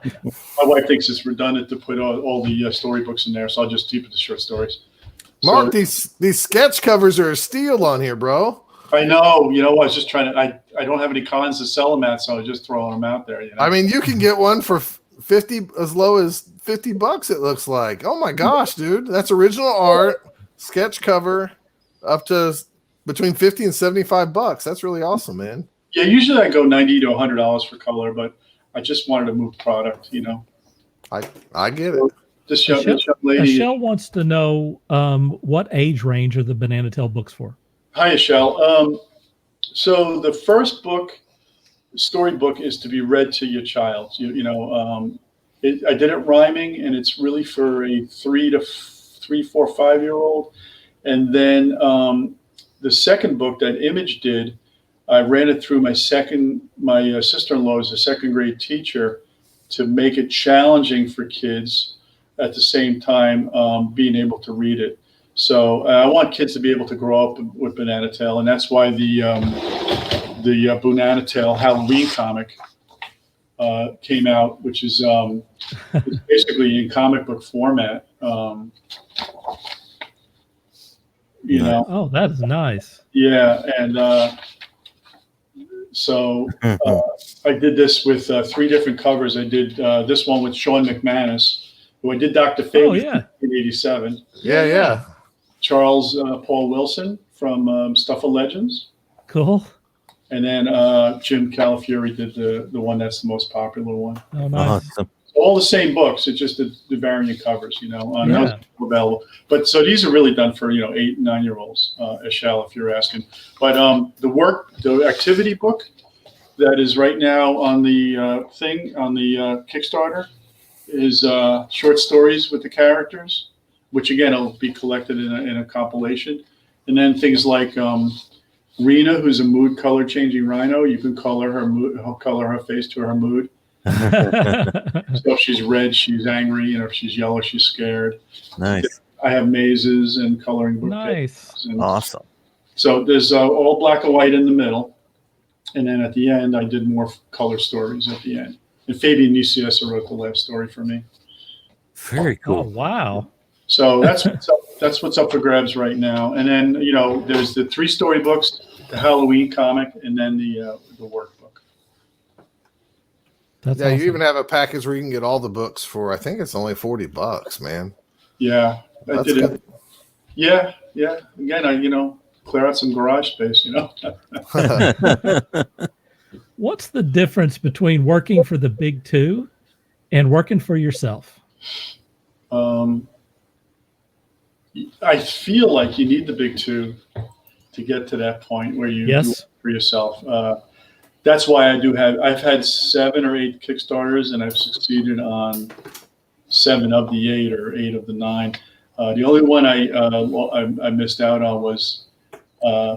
wife thinks it's redundant to put all the storybooks in there, so I'll just keep it to short stories. Mark, these sketch covers are a steal on here, bro. I know. You know, I was just trying to. I don't have any cons to sell them at, so I was just throwing them out there. You know? I mean, you can get one for 50, as low as $50. It looks like. Oh my gosh, dude, that's original art, sketch cover, up to between 50 and $75. That's really awesome, man. Yeah, usually I go $90 to $100 for color, but I just wanted to move product. You know, I get it. This young lady. Michelle wants to know what age range are the Banana Tail books for? Hi, Michelle. So the first book, storybook, is to be read to your child. I did it rhyming, and it's really for a 3, 4, 5-year-old. And then the second book that Image did, I ran it through my sister-in-law is a second grade teacher to make it challenging for kids at the same time being able to read it. So I want kids to be able to grow up with Banana Tail, and that's why the Banana Tail Halloween comic came out, which is it's basically in comic book format. You know. Oh, that is nice. Yeah, and so I did this with 3 different covers. I did this one with Sean McManus, who I did Dr. Fate in 1987. Yeah. Charles Paul Wilson from Stuff of Legends. Cool. And then Jim Calafiore did the one that's the most popular one. Oh, nice. Awesome. All the same books. It's just the variant covers, you know. Yeah. Those are available. But so these are really done for 8 and 9-year-olds, Michelle, if you're asking. But the activity book that is right now on the Kickstarter is short stories with the characters, which again will be collected in a compilation, and then things like Rena, who's a mood color changing rhino. You can color her face to her mood. So if she's red, she's angry, and if she's yellow, she's scared. Nice. I have mazes and coloring book. Nice. Awesome. So there's all black and white in the middle, and then at the end, I did more color stories at the end. And Fabian Nicieza wrote the last story for me. Very cool. Oh, wow. So that's what's up for grabs right now. And then there's the 3 storybooks, the Halloween comic, and then the workbook. That's Yeah, awesome. you even have a package where you can get all the books for, I think it's only $40, man. Yeah, I That's did good. it. Yeah. Again, I clear out some garage space. What's the difference between working for the big 2 and working for yourself? I feel like you need the big 2 to get to that point where you Yes. work for yourself. That's why I've had 7 or 8 Kickstarters, and I've succeeded on 7 of the 8 or 8 of the 9. The only one I missed out on was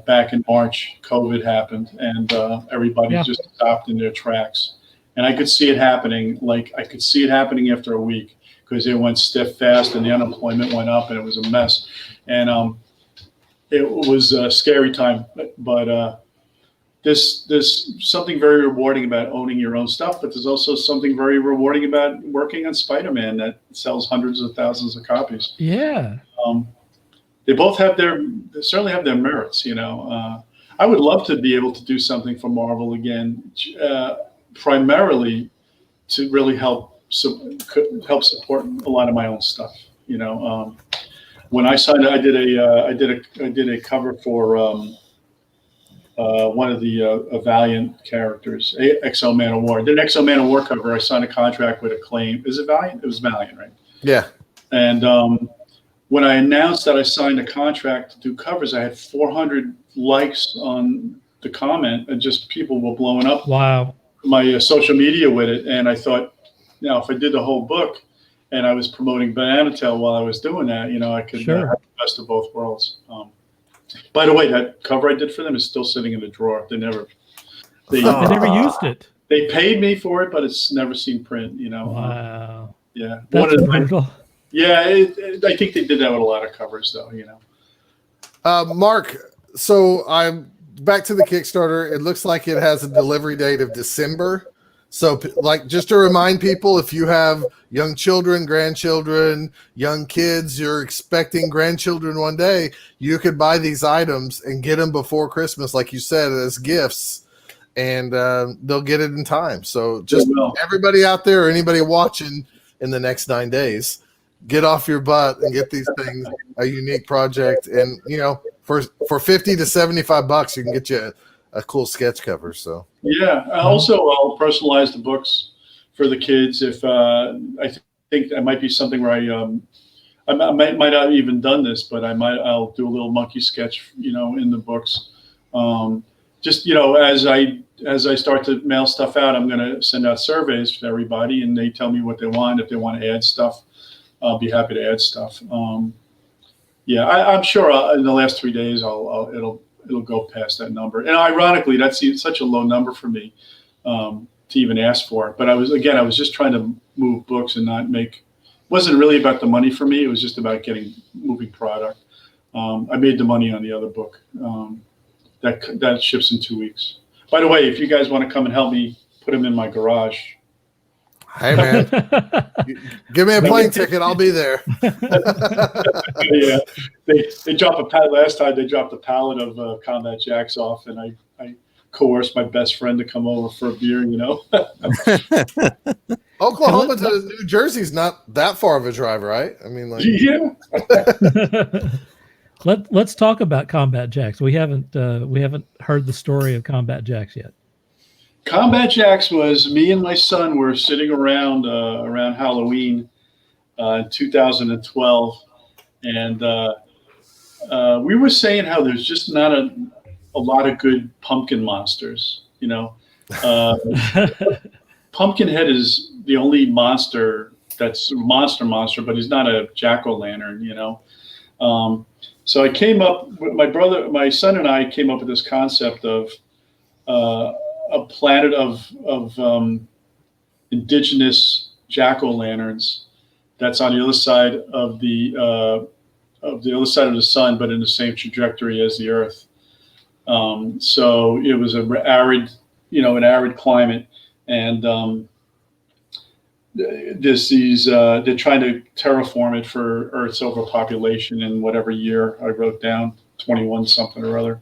back in March. COVID happened, and everybody just stopped in their tracks. And I could see it happening. Like I could see it happening after a week because it went stiff fast, and the unemployment went up, and it was a mess. And it was a scary time, but. There's something very rewarding about owning your own stuff, but there's also something very rewarding about working on Spider-Man that sells hundreds of thousands of copies. Yeah. They both certainly have their merits. I would love to be able to do something for Marvel again, primarily to really help support a lot of my own stuff. When I signed, I did a cover for. One of the Valiant characters, Exo Man of War. I did an Exo Man of War cover. I signed a contract with Acclaim. Is it Valiant? It was Valiant, right? Yeah. And when I announced that I signed a contract to do covers, I had 400 likes on the comment, and just people were blowing up Wow. my social media with it. And I thought, if I did the whole book and I was promoting Banana Tail while I was doing that, I could have the best of both worlds. By the way, that cover I did for them is still sitting in the drawer. They never used it. They paid me for it, but it's never seen print. Wow. Yeah. That's brutal. Yeah, I think they did that with a lot of covers, though. Mark, so I'm back to the Kickstarter. It looks like it has a delivery date of December. So, like, just to remind people, if you have young children, grandchildren, young kids, you're expecting grandchildren one day, you could buy these items and get them before Christmas, like you said, as gifts, and they'll get it in time. So, just everybody out there, or anybody watching in the next 9 days, get off your butt and get these things, a unique project. And, you know, for $50 to $75, you can get you a cool sketch cover. So yeah, also I'll personalize the books for the kids. If I think that might be something where I might not have even done this, but I'll do a little monkey sketch, you know, in the books. Just, you know, as I start to mail stuff out, I'm going to send out surveys to everybody, and they tell me what they want. If they want to add stuff, I'll be happy to add stuff. Yeah, I'm sure in the last 3 days it'll go past that number. And ironically, that's such a low number for me to even ask for. But I was just trying to move books and not make. It wasn't really about the money for me. It was just about moving product. I made the money on the other book. That ships in 2 weeks. By the way, if you guys want to come and help me put them in my garage. Hey, man, give me a plane ticket. I'll be there. Yeah, they dropped a pallet last time. They dropped a pallet of Combat Jacks off, and I coerced my best friend to come over for a beer. You know, Oklahoma to New Jersey's not that far of a drive, right? I mean, like, yeah. Let's talk about Combat Jacks. We haven't heard the story of Combat Jacks yet. Combat Jacks was me and my son were sitting around Halloween in 2012, and we were saying how there's just not a lot of good pumpkin monsters. You know, Pumpkinhead is the only monster that's a monster, but he's not a jack-o'-lantern. You know, so I came up. My son and I came up with this concept of a planet of indigenous jack-o'-lanterns that's on the other side of the other side of the sun, but in the same trajectory as the Earth. So it was an arid climate, and they're trying to terraform it for Earth's overpopulation in whatever year I wrote down, 21 something or other,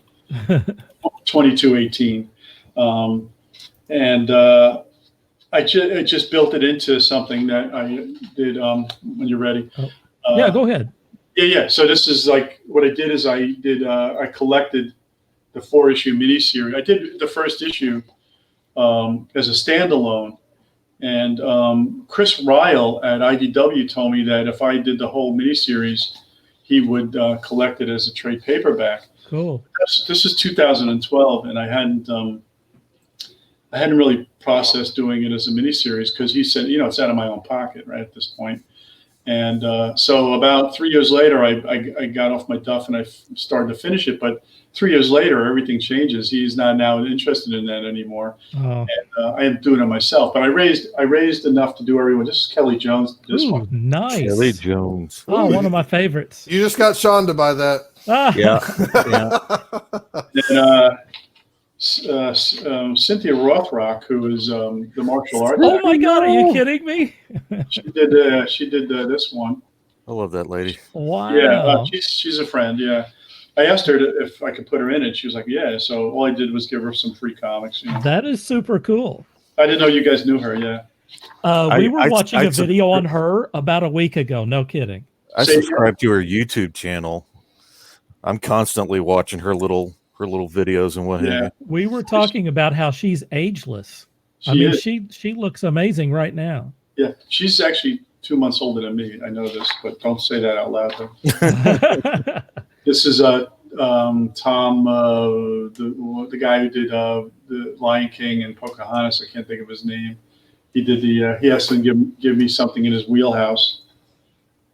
2218. And I just built it into something that I did. When you're ready. Yeah, go ahead. Yeah. So this is like what I did is I collected the 4-issue miniseries. I did the first issue as a standalone, and Chris Ryle at IDW told me that if I did the whole miniseries, he would collect it as a trade paperback. Cool. This is 2012, and I hadn't really processed doing it as a miniseries because he said, you know, it's out of my own pocket right at this point. And so about 3 years later, I got off my duff and I started to finish it. But 3 years later, everything changes. He's not now interested in that anymore. Oh. And I am doing it myself. But I raised enough to do everyone. This is Kelly Jones. This one. Nice. Kelly Jones. Oh, one of my favorites. you just got Sean to buy that. Yeah. And Cynthia Rothrock, who is the martial arts. Oh my God! Are you kidding me? She did this one. I love that lady. Wow. Yeah, she's a friend. Yeah, I asked her if I could put her in it. She was like, "Yeah." So all I did was give her some free comics. You know? That is super cool. I didn't know you guys knew her. Yeah. We were watching a video on her about a week ago. No kidding. I subscribe to her YouTube channel. I'm constantly watching her little videos and what have you. We were talking about how she's ageless. She looks amazing right now. Yeah, she's actually 2 months older than me. I know this, but don't say that out loud. Though. This is Tom, the guy who did the Lion King and Pocahontas. I can't think of his name. He did he has to give me something in his wheelhouse.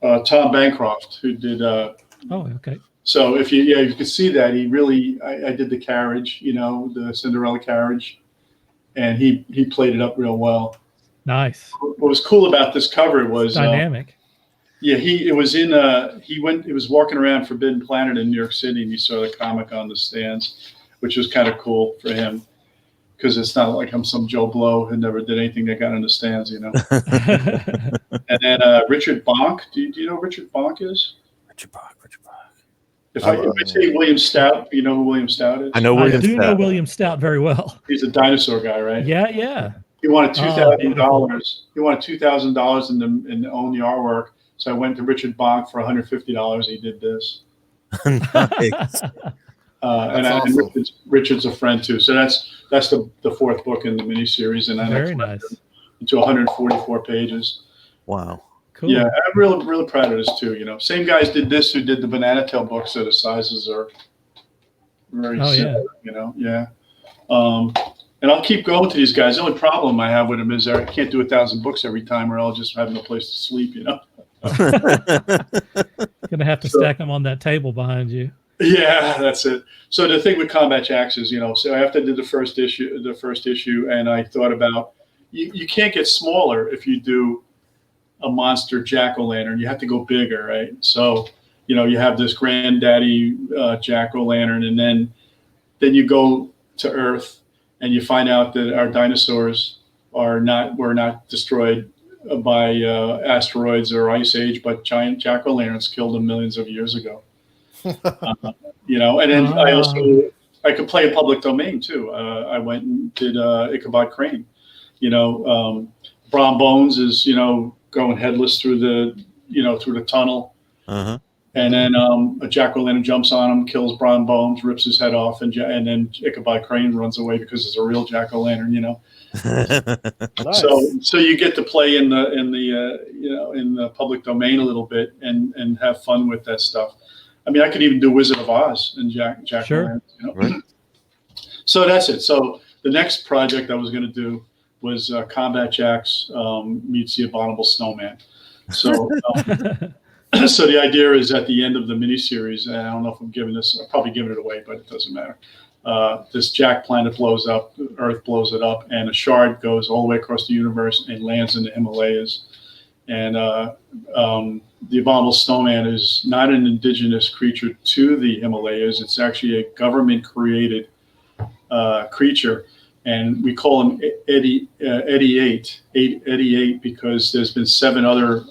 Tom Bancroft, who did. Oh, okay. So if you could see that he really, I did the carriage, you know, the Cinderella carriage, and he played it up real well. Nice. What was cool about this cover was dynamic. He was walking around Forbidden Planet in New York City, and he saw the comic on the stands, which was kind of cool for him. because it's not like I'm some Joe Blow who never did anything that got into stands, you know. And then Richard Bonk. Do you know who Richard Bonk is? Richard Bach. If I say William Stout, you know who William Stout is? I know William I do Stout. know William Stout very well. He's a dinosaur guy, right? Yeah. He wanted $2,000. beautiful. He wanted $2,000 in own the artwork. So I went to Richard Bonk for $150. He did this. Nice. And awesome. Richard's a friend too. So that's the fourth book in the miniseries, and then Very nice. into 144 pages. Wow. Cool. Yeah, I'm really proud of this too. You know, same guys did this who did the Banana Tail book, so the sizes are very similar. You know, yeah. And I'll keep going to these guys. The only problem I have with them is I can't do 1,000 books every time, or I'll just have no place to sleep. You know. Gonna have to stack them on that table behind you. Yeah, that's it. So the thing with Combat Jacks is, you know, so after I did the first issue, and I thought about you can't get smaller if you do a monster jack-o'-lantern. You have to go bigger, right? So, you know, you have this granddaddy jack-o'-lantern, and then you go to Earth and you find out that our dinosaurs were not destroyed by asteroids or ice age, but giant jack-o'-lanterns killed them millions of years ago. You know, and then I could play in public domain too. I went and did Ichabod Crane. You know, Brom Bones is, you know, going headless through the tunnel. Uh-huh. And then a jack-o'-lantern jumps on him, kills Brom Bones, rips his head off, and then Ichabod Crane runs away because it's a real jack-o'-lantern, you know. Nice. So you get to play in the public domain a little bit and have fun with that stuff. I mean, I could even do Wizard of Oz and jack-o'-lantern. Sure. You know? Right. So that's it. So the next project I was going to do was Combat Jacks meets the Abominable Snowman. So, so the idea is at the end of the miniseries, and I don't know if I'm giving this, I'm probably giving it away, but it doesn't matter. This Jack planet blows up, Earth blows it up, and a shard goes all the way across the universe and lands in the Himalayas. And the Abominable Snowman is not an indigenous creature to the Himalayas. It's actually a government-created creature. And we call him Eddie 8 because there's been 7 other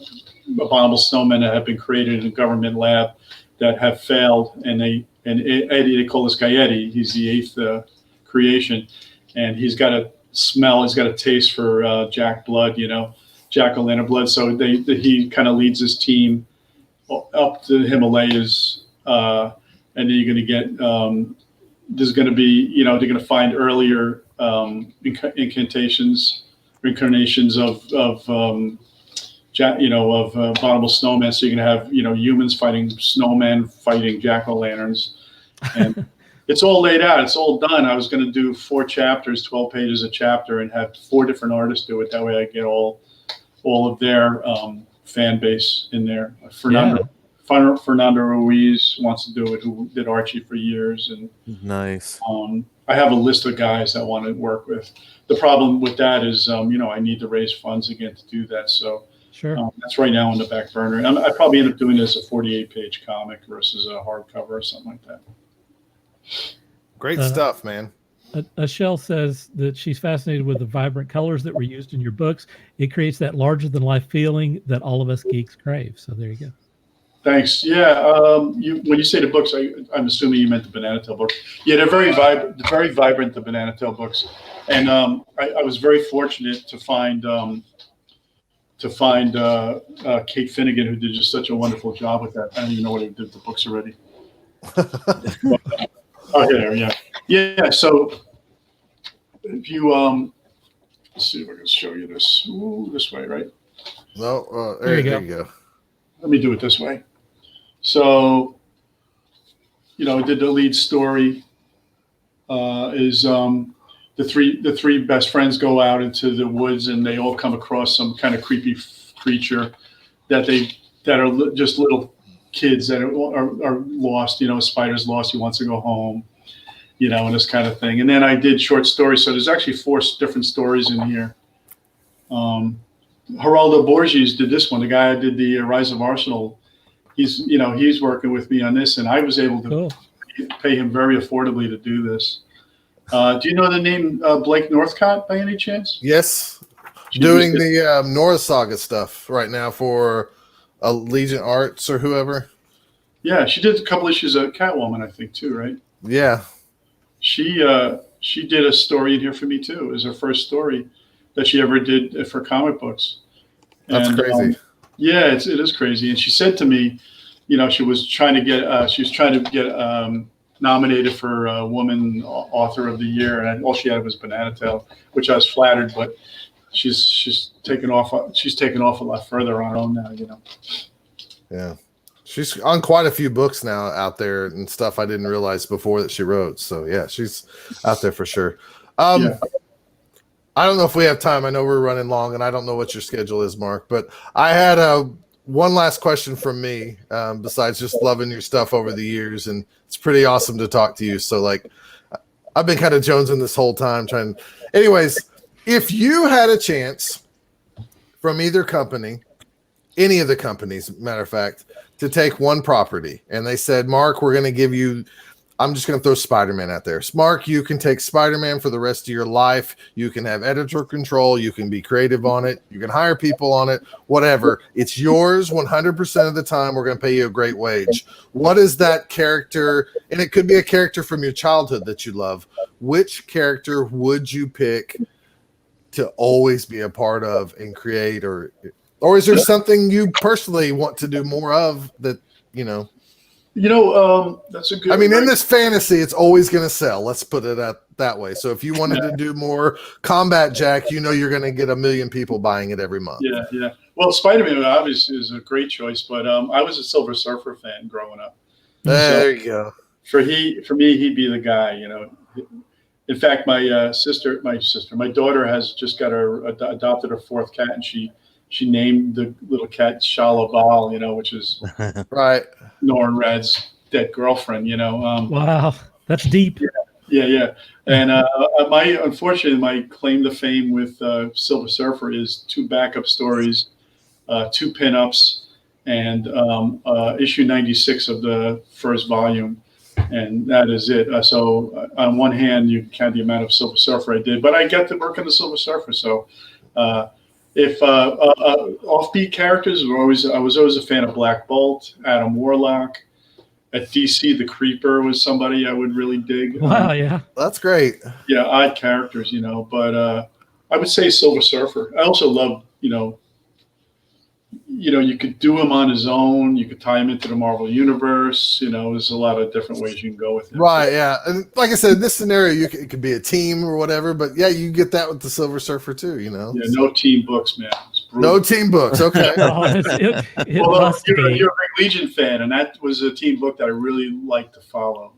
abominable snowmen that have been created in a government lab that have failed. And Eddie, they call this guy Eddie. He's the 8th creation, and he's got a smell. He's got a taste for jack blood, you know, jack-o'-lantern blood. So he kind of leads his team up to the Himalayas, and then you're going to get. There's going to be, you know, they're going to find earlier incarnations of abominable snowmen. So you're going to have, you know, humans fighting snowmen, fighting jack-o'-lanterns, and it's all laid out. It's all done. I was going to do 4 chapters, 12 pages a chapter, and have 4 different artists do it. That way, I get all of their fan base in there. Fernando Ruiz wants to do it, who did Archie for years, and Nice. I have a list of guys that want to work with. The problem with that is, you know, I need to raise funds again to do that. So Sure. that's right now on the back burner. And I probably end up doing this a 48-page comic versus a hardcover or something like that. Great stuff, man. Shell says that she's fascinated with the vibrant colors that were used in your books. It creates that larger-than-life feeling that all of us geeks crave. So there you go. Thanks. Yeah. When you say the books, I'm assuming you meant the Banana Tail book. Yeah, they're very vibrant, the Banana Tail books. And I was very fortunate to find Kate Finnegan, who did just such a wonderful job with that. I don't even know what he did with the books already. Yeah. So if you let's see if I can show you this. Ooh, this way, right? No, There you there you go. Let me do it this way. So, you know, the lead story is the three best friends go out into the woods, and they all come across some kind of creepy creature that are just little kids that are lost. You know, a spider's lost. He wants to go home. You know, and this kind of thing. And then I did short stories. So there's actually 4 different stories in here. Geraldo Borges did this one. The guy who did the Rise of Arsenal, he's working with me on this, and I was able to pay him very affordably to do this. Do you know the name Blake Northcott by any chance? Yes. She Doing just did- the North Saga stuff right now for Allegiant Arts or whoever. Yeah, she did a couple issues of Catwoman, I think, too, right? Yeah. She did a story in here for me too. It was her first story that she ever did for comic books. That's crazy. Yeah, it is crazy. And she said to me, she was trying to get nominated for Woman Author of the Year, and all she had was Banana Tail, which I was flattered. But she's taken off. She's taken off a lot further on her own now. Yeah. She's on quite a few books now out there and stuff I didn't realize before that she wrote. So yeah, she's out there for sure. Yeah. I don't know if we have time. I know we're running long, and I don't know what your schedule is, Mark. But I had one last question from me. Besides just loving your stuff over the years, and it's pretty awesome to talk to you. So I've been kind of jonesing this whole time trying. Anyways, if you had a chance from either company, any of the companies, matter of fact, to take one property, and they said, Mark, we're going to give you, I'm just going to throw Spider-Man out there. Mark, you can take Spider-Man for the rest of your life. You can have editor control. You can be creative on it. You can hire people on it, whatever. It's yours 100% of the time. We're going to pay you a great wage. What is that character? And it could be a character from your childhood that you love. Which character would you pick to always be a part of and create, or is there something you personally want to do more of that, that's a good. I mean, in this fantasy, it's always going to sell. Let's put it that way. So if you wanted to do more Combat Jack, you're going to get 1 million people buying it every month. Yeah. Well, Spider-Man obviously is a great choice, but I was a Silver Surfer fan growing up. There you go. For me, he'd be the guy. In fact, my daughter has just adopted her 4th cat, and she named the little cat Shala Bal, which is right. Norrin Rad's dead girlfriend, Wow, that's deep. Yeah. And unfortunately, my claim to fame with Silver Surfer is 2 backup stories, 2 pinups, and issue 96 of the first volume. And that is it. So on one hand, you count the amount of Silver Surfer I did, but I got to work on the Silver Surfer. So if offbeat characters, I was always a fan of Black Bolt, Adam Warlock. At DC, the Creeper was somebody I would really dig. Wow, yeah. That's great. Yeah, odd characters, but I would say Silver Surfer. I also love, you could do him on his own. You could tie him into the Marvel Universe. There's a lot of different ways you can go with him. Right, yeah. And like I said, in this scenario, it could be a team or whatever. But, yeah, you get that with the Silver Surfer, too, Yeah, no team books, man. No team books, okay. It Although must be. you're a big Legion fan, and that was a team book that I really liked to follow.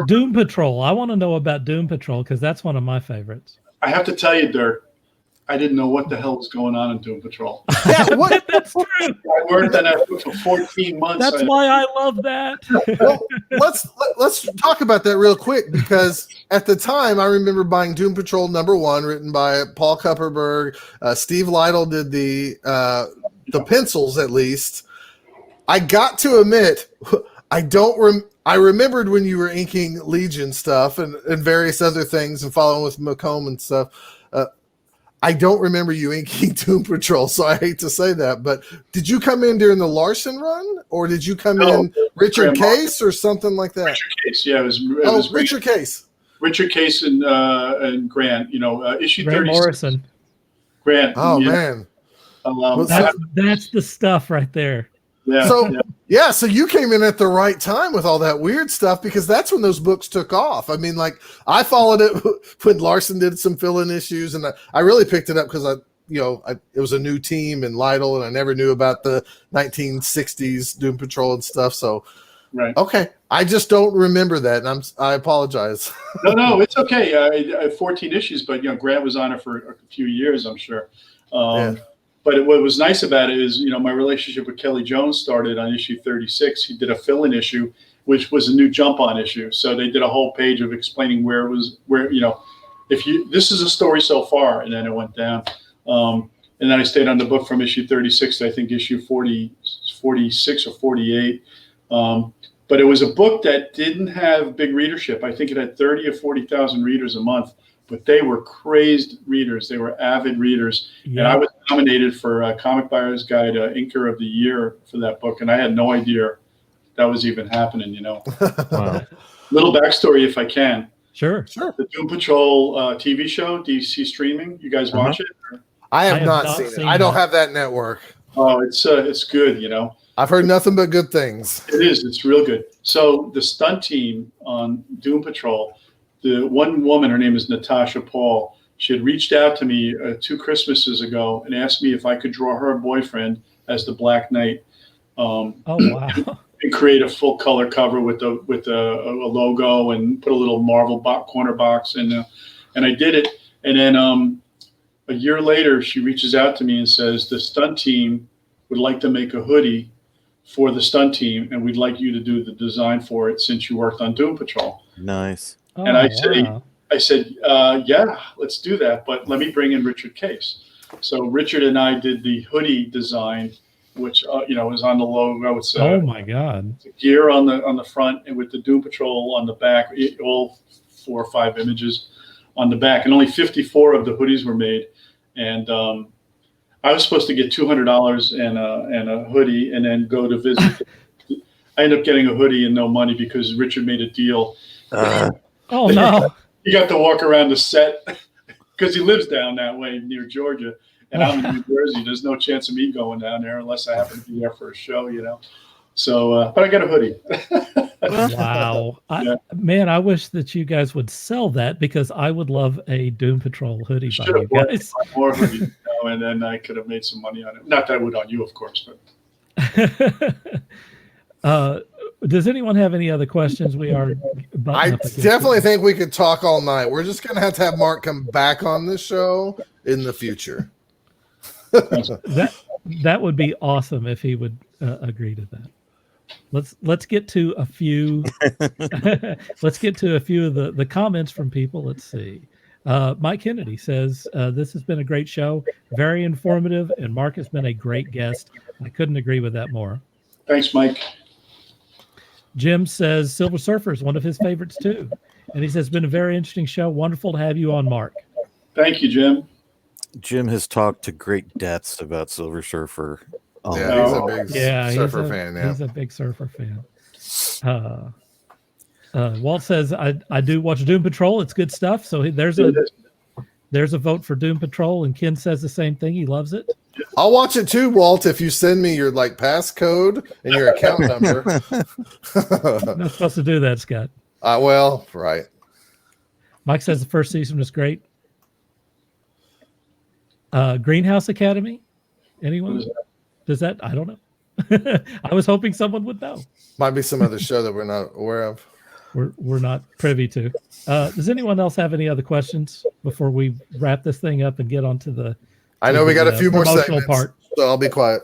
Doom Patrol. I want to know about Doom Patrol because that's one of my favorites. I have to tell you, Dirk, I didn't know what the hell was going on in Doom Patrol. Yeah, what? That's true. I worked on that book for 14 months. That's why I love that. Well, let's talk about that real quick, because at the time I remember buying Doom Patrol #1, written by Paul Kupperberg. Steve Lytle did the pencils, at least. I got to admit, I remembered when you were inking Legion stuff and various other things and following with Macomb and stuff. I don't remember you inking Doom Patrol, so I hate to say that. But did you come in during the Larson run, or did you come in Richard Case or something like that? Richard Case, yeah, it was Richard Case. Richard Case and Grant, issue Grant 36. Morrison. Grant. Oh, man. That's the stuff right there. Yeah. So you came in at the right time with all that weird stuff, because that's when those books took off. I mean, like, I followed it when Larson did some fill-in issues, and I really picked it up because it was a new team in Lytle, and I never knew about the 1960s Doom Patrol and stuff. So, right. Okay, I just don't remember that, and I apologize. No, it's okay. I had 14 issues, but Grant was on it for a few years, I'm sure. But what was nice about it is, my relationship with Kelly Jones started on issue 36. He did a fill-in issue, which was a new jump-on issue. So they did a whole page of explaining this is a story so far, and then it went down. And then I stayed on the book from issue 36 to I think issue 46 or 48. But it was a book that didn't have big readership. I think it had 30 or 40,000 readers a month, but they were crazed readers. They were avid readers. Yeah. And I was nominated for Comic Buyer's Guide Inker of the Year for that book, and I had no idea that was even happening, you know. Wow. Little backstory, if I can. Sure. The Doom Patrol TV show, DC streaming. You guys watch it? Or? I have not seen it. I don't have that network. Oh, it's good, you know. I've heard nothing but good things. It is. It's real good. So the stunt team on Doom Patrol, the one woman, her name is Natasha Paul. She had reached out to me 2 Christmases ago and asked me if I could draw her boyfriend as the Black Knight. Oh wow! And create a full color cover with a logo and put a little Marvel corner box, and I did it. And then a year later, she reaches out to me and says the stunt team would like to make a hoodie for the stunt team, and we'd like you to do the design for it since you worked on Doom Patrol. Nice. And I said, yeah, let's do that, but let me bring in Richard Case. So Richard and I did the hoodie design, which is on the logo. It's oh my god, gear on the front and with the Doom Patrol on the back. All 4 or 5 images on the back, and only 54 of the hoodies were made. And I was supposed to get $200 and a hoodie, and then go to visit. I ended up getting a hoodie and no money because Richard made a deal. Oh no! He got to walk around the set because he lives down that way near Georgia, and I'm in New Jersey. There's no chance of me going down there unless I happen to be there for a show, you know. So, but I got a hoodie. Wow, man! I wish that you guys would sell that because I would love a Doom Patrol hoodie by you guys. More hoodies, and then I could have made some money on it. Not that I would on you, of course, but. Does anyone have any other questions? I definitely think we could talk all night. We're just going to have Mark come back on this show in the future. That would be awesome if he would agree to that. Let's get to a few. Let's get to a few of the comments from people. Let's see. Mike Kennedy says this has been a great show, very informative, and Mark has been a great guest. I couldn't agree with that more. Thanks, Mike. Jim says Silver Surfer is one of his favorites too. And he says, it's been a very interesting show. Wonderful to have you on, Mark. Thank you, Jim. Jim has talked to great depths about Silver Surfer. Yeah, he's a big surfer fan. Yeah. He's a big surfer fan. Walt says, I do watch Doom Patrol. It's good stuff. So there's a vote for Doom Patrol. And Ken says the same thing. He loves it. I'll watch it too, Walt, if you send me your passcode and your account number. I'm not supposed to do that, Scott. Well, right. Mike says the first season was great. Greenhouse Academy? Anyone? Does that? I don't know. I was hoping someone would know. Might be some other show that we're not aware of. We're not privy to. Does anyone else have any other questions before we wrap this thing up and get on to the I know we got a few more segments, part. So I'll be quiet.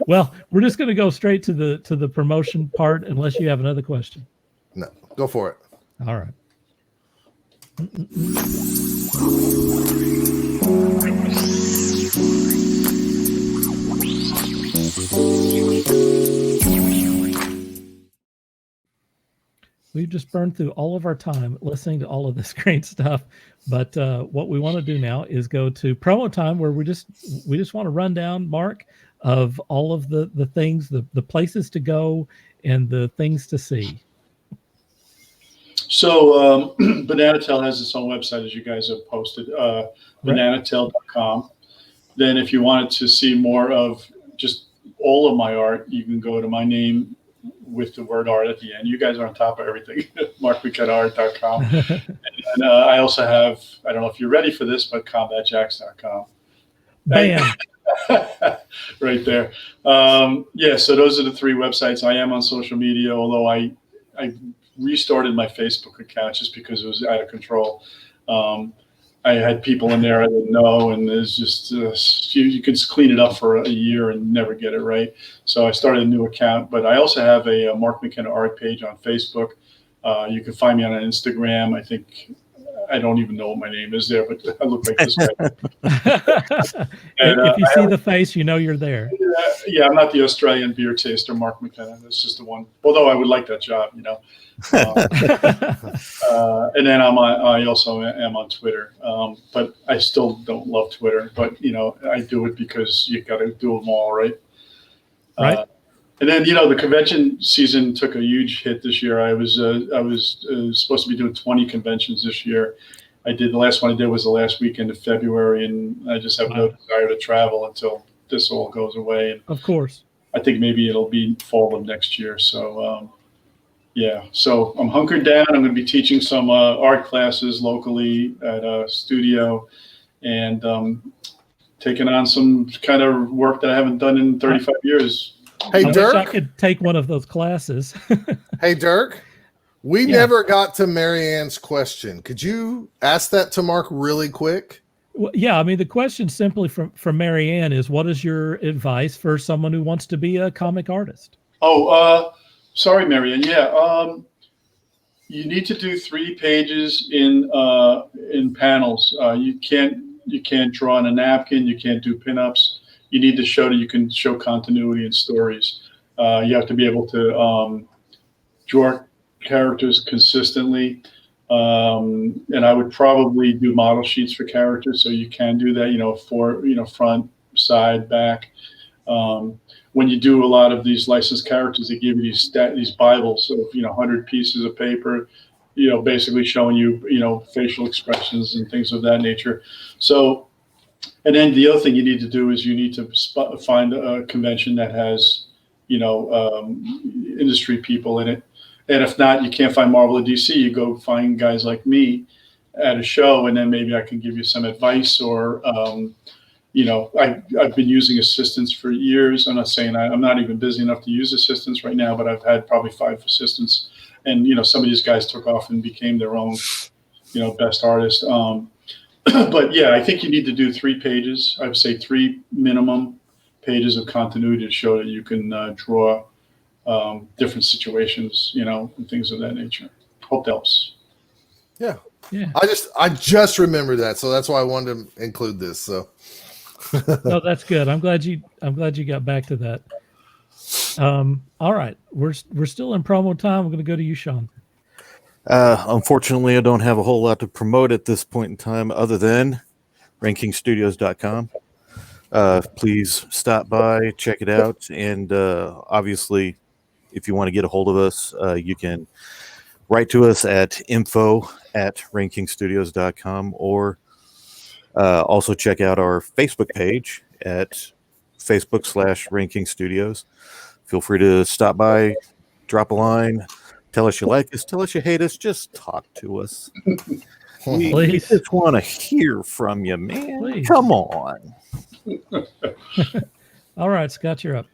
Well, we're just going to go straight to the promotion part unless you have another question. No, go for it. All right. We've just burned through all of our time listening to all of this great stuff. But what we want to do now is go to promo time, where we just want to run down, Mark, of all of the things, the places to go and the things to see. So Bananatel has its own website, as you guys have posted, bananatel.com. Then if you wanted to see more of just all of my art, you can go to my name with the word art at the end. You guys are on top of everything. MarkMcKennaArt.com. And I also have, I don't know if you're ready for this, but CombatJacks.com. Bam. Right there. Yeah, so those are the 3 websites. I am on social media, although I restarted my Facebook account just because it was out of control. I had people in there I didn't know, and there's just you could clean it up for a year and never get it right. So I started a new account, but I also have a Mark McKenna art page on Facebook. You can find me on Instagram. I think I don't even know what my name is there, but I look like this guy. If you see the face, you know you're there. Yeah, I'm not the Australian beer taster, Mark McKenna. That's just the one. Although I would like that job, you know. And then I also am on Twitter, but I still don't love Twitter. But you know, I do it because you got to do them all, right? Right. And then you know, the convention season took a huge hit this year. I was supposed to be doing 20 conventions this year. The last one I did was the last weekend of February, and I just have no desire to travel until this all goes away. And of course, I think maybe it'll be fall of next year. So. Yeah, so I'm hunkered down. I'm going to be teaching some art classes locally at a studio, and taking on some kind of work that I haven't done in 35 years. Hey, I Dirk. wish I could take one of those classes. Hey, Dirk. We never got to Marianne's question. Could you ask that to Mark really quick? Well, yeah, I mean, the question simply from Marianne is, what is your advice for someone who wants to be a comic artist? Sorry, Marianne. Yeah, you need to do 3 pages in panels. You can't draw on a napkin. You can't do pinups. You need to show that you can show continuity in stories. You have to be able to draw characters consistently, and I would probably do model sheets for characters, so you can do that. You know, front, side, back. When you do a lot of these licensed characters, they give you these Bibles of 100 pieces of paper, basically showing you facial expressions and things of that nature. So, and then the other thing you need to do is you need to find a convention that has industry people in it, and if not, you can't find Marvel or DC. You go find guys like me at a show, and then maybe I can give you some advice or. I've been using assistants for years. I'm not saying I'm not even busy enough to use assistants right now, but I've had probably 5 assistants, and some of these guys took off and became their own, best artist. But yeah, I think you need to do 3 pages. I would say 3 minimum pages of continuity to show that you can draw different situations, and things of that nature. Hope that helps. Yeah. Yeah. I just remembered that, so that's why I wanted to include this. So. No, that's good. I'm glad you got back to that. All right, we're still in promo time. We're going to go to you, Sean. Unfortunately, I don't have a whole lot to promote at this point in time other than rankingstudios.com. Please stop by, check it out, and obviously, if you want to get a hold of us, you can write to us at info@rankingstudios.com, or also check out our Facebook page at Facebook/Ranking Studios. Feel free to stop by, drop a line, tell us you like us, tell us you hate us, just talk to us. We just want to hear from you, man. Please. Come on. All right, Scott, you're up.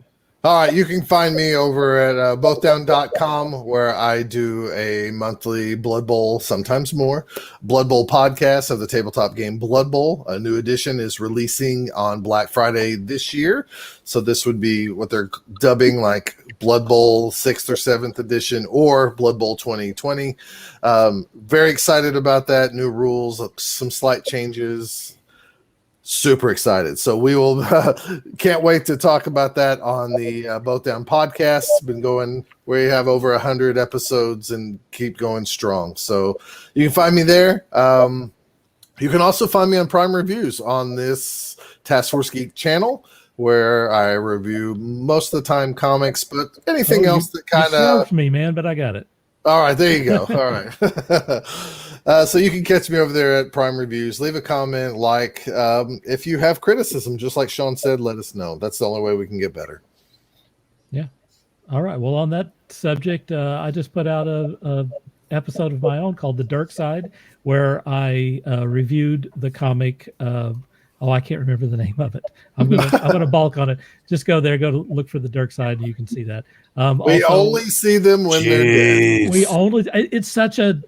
All right, you can find me over at bothdown.com, where I do a monthly Blood Bowl, sometimes more, Blood Bowl podcast of the tabletop game Blood Bowl. A new edition is releasing on Black Friday this year. So this would be what they're dubbing like Blood Bowl 6th or 7th edition, or Blood Bowl 2020. Very excited about that. New rules, some slight changes. Super excited. So we will can't wait to talk about that on the Both Down podcast. It's been going, we have over 100 episodes and keep going strong. So you can find me there. You can also find me on Prime Reviews on this Taskforce Geek channel, where I review most of the time comics, but anything else that kind of me, man, but I got it. All right, there you go. All right. So you can catch me over there at Prime Reviews. Leave a comment, if you have criticism, just like Sean said, let us know. That's the only way we can get better. Yeah. All right. Well, on that subject, I just put out a episode of my own called The Dark Side, where I reviewed the comic. I can't remember the name of it. I'm gonna bulk on it. Just go there, look for The Dark Side, and you can see that. We only see them when they're dead. It's such a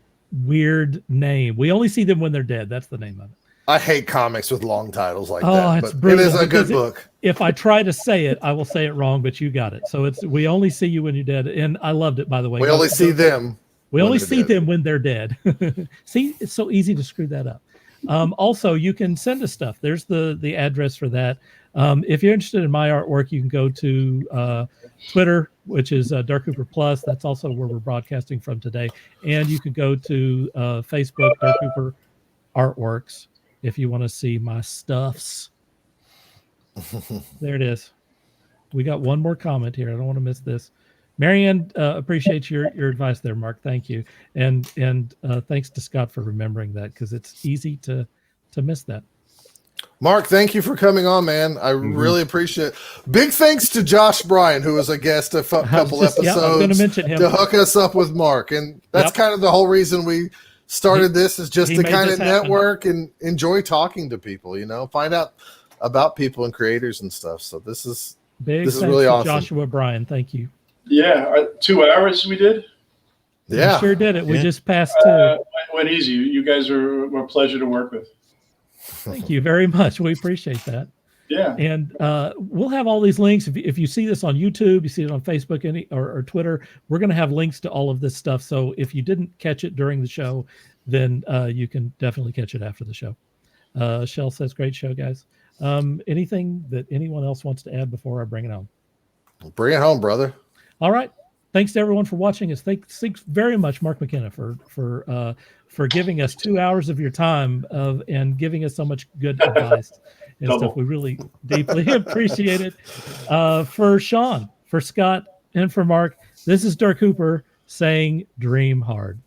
weird name. We only see them when they're dead. That's the name of it. I hate comics with long titles like that. It's but brutal. It is a good book. If I try to say it, I will say it wrong, but you got it. So it's We Only See You When You're Dead. And I loved it, by the way. We only see them. We only they're see dead. them when they're dead. See, it's so easy to screw that up. Also, you can send us stuff. There's the address for that. If you're interested in my artwork, you can go to Twitter, which is Dark Cooper Plus. That's also where we're broadcasting from today. And you can go to Facebook, Dark Cooper Artworks, if you want to see my stuffs. There it is. We got one more comment here. I don't want to miss this. Marianne appreciates your advice there, Mark. Thank you, and thanks to Scott for remembering that, because it's easy to miss that. Mark, thank you for coming on, man. I really appreciate it. Big thanks to Josh Bryan, who was a guest a couple episodes I was going to mention him to hook us up with Mark, and that's kind of the whole reason we started this, is just to kind of network and enjoy talking to people. Find out about people and creators and stuff. So this is really awesome. Joshua Bryan, thank you. Yeah, 2 hours we did. Yeah, we sure did it. We just passed 2. Went easy. You guys were a pleasure to work with. Thank you very much. We appreciate that. Yeah. And we'll have all these links. If you see this on YouTube, you see it on Facebook or Twitter, we're going to have links to all of this stuff. So if you didn't catch it during the show, then you can definitely catch it after the show. Shell says, great show, guys. Anything that anyone else wants to add before I bring it home? Bring it home, brother. All right. Thanks to everyone for watching us. Thanks very much, Mark McKenna, for giving us 2 hours of your time and giving us so much good advice and stuff. We really deeply appreciate it. For Sean, for Scott, and for Mark, this is Dark Cooper saying dream hard.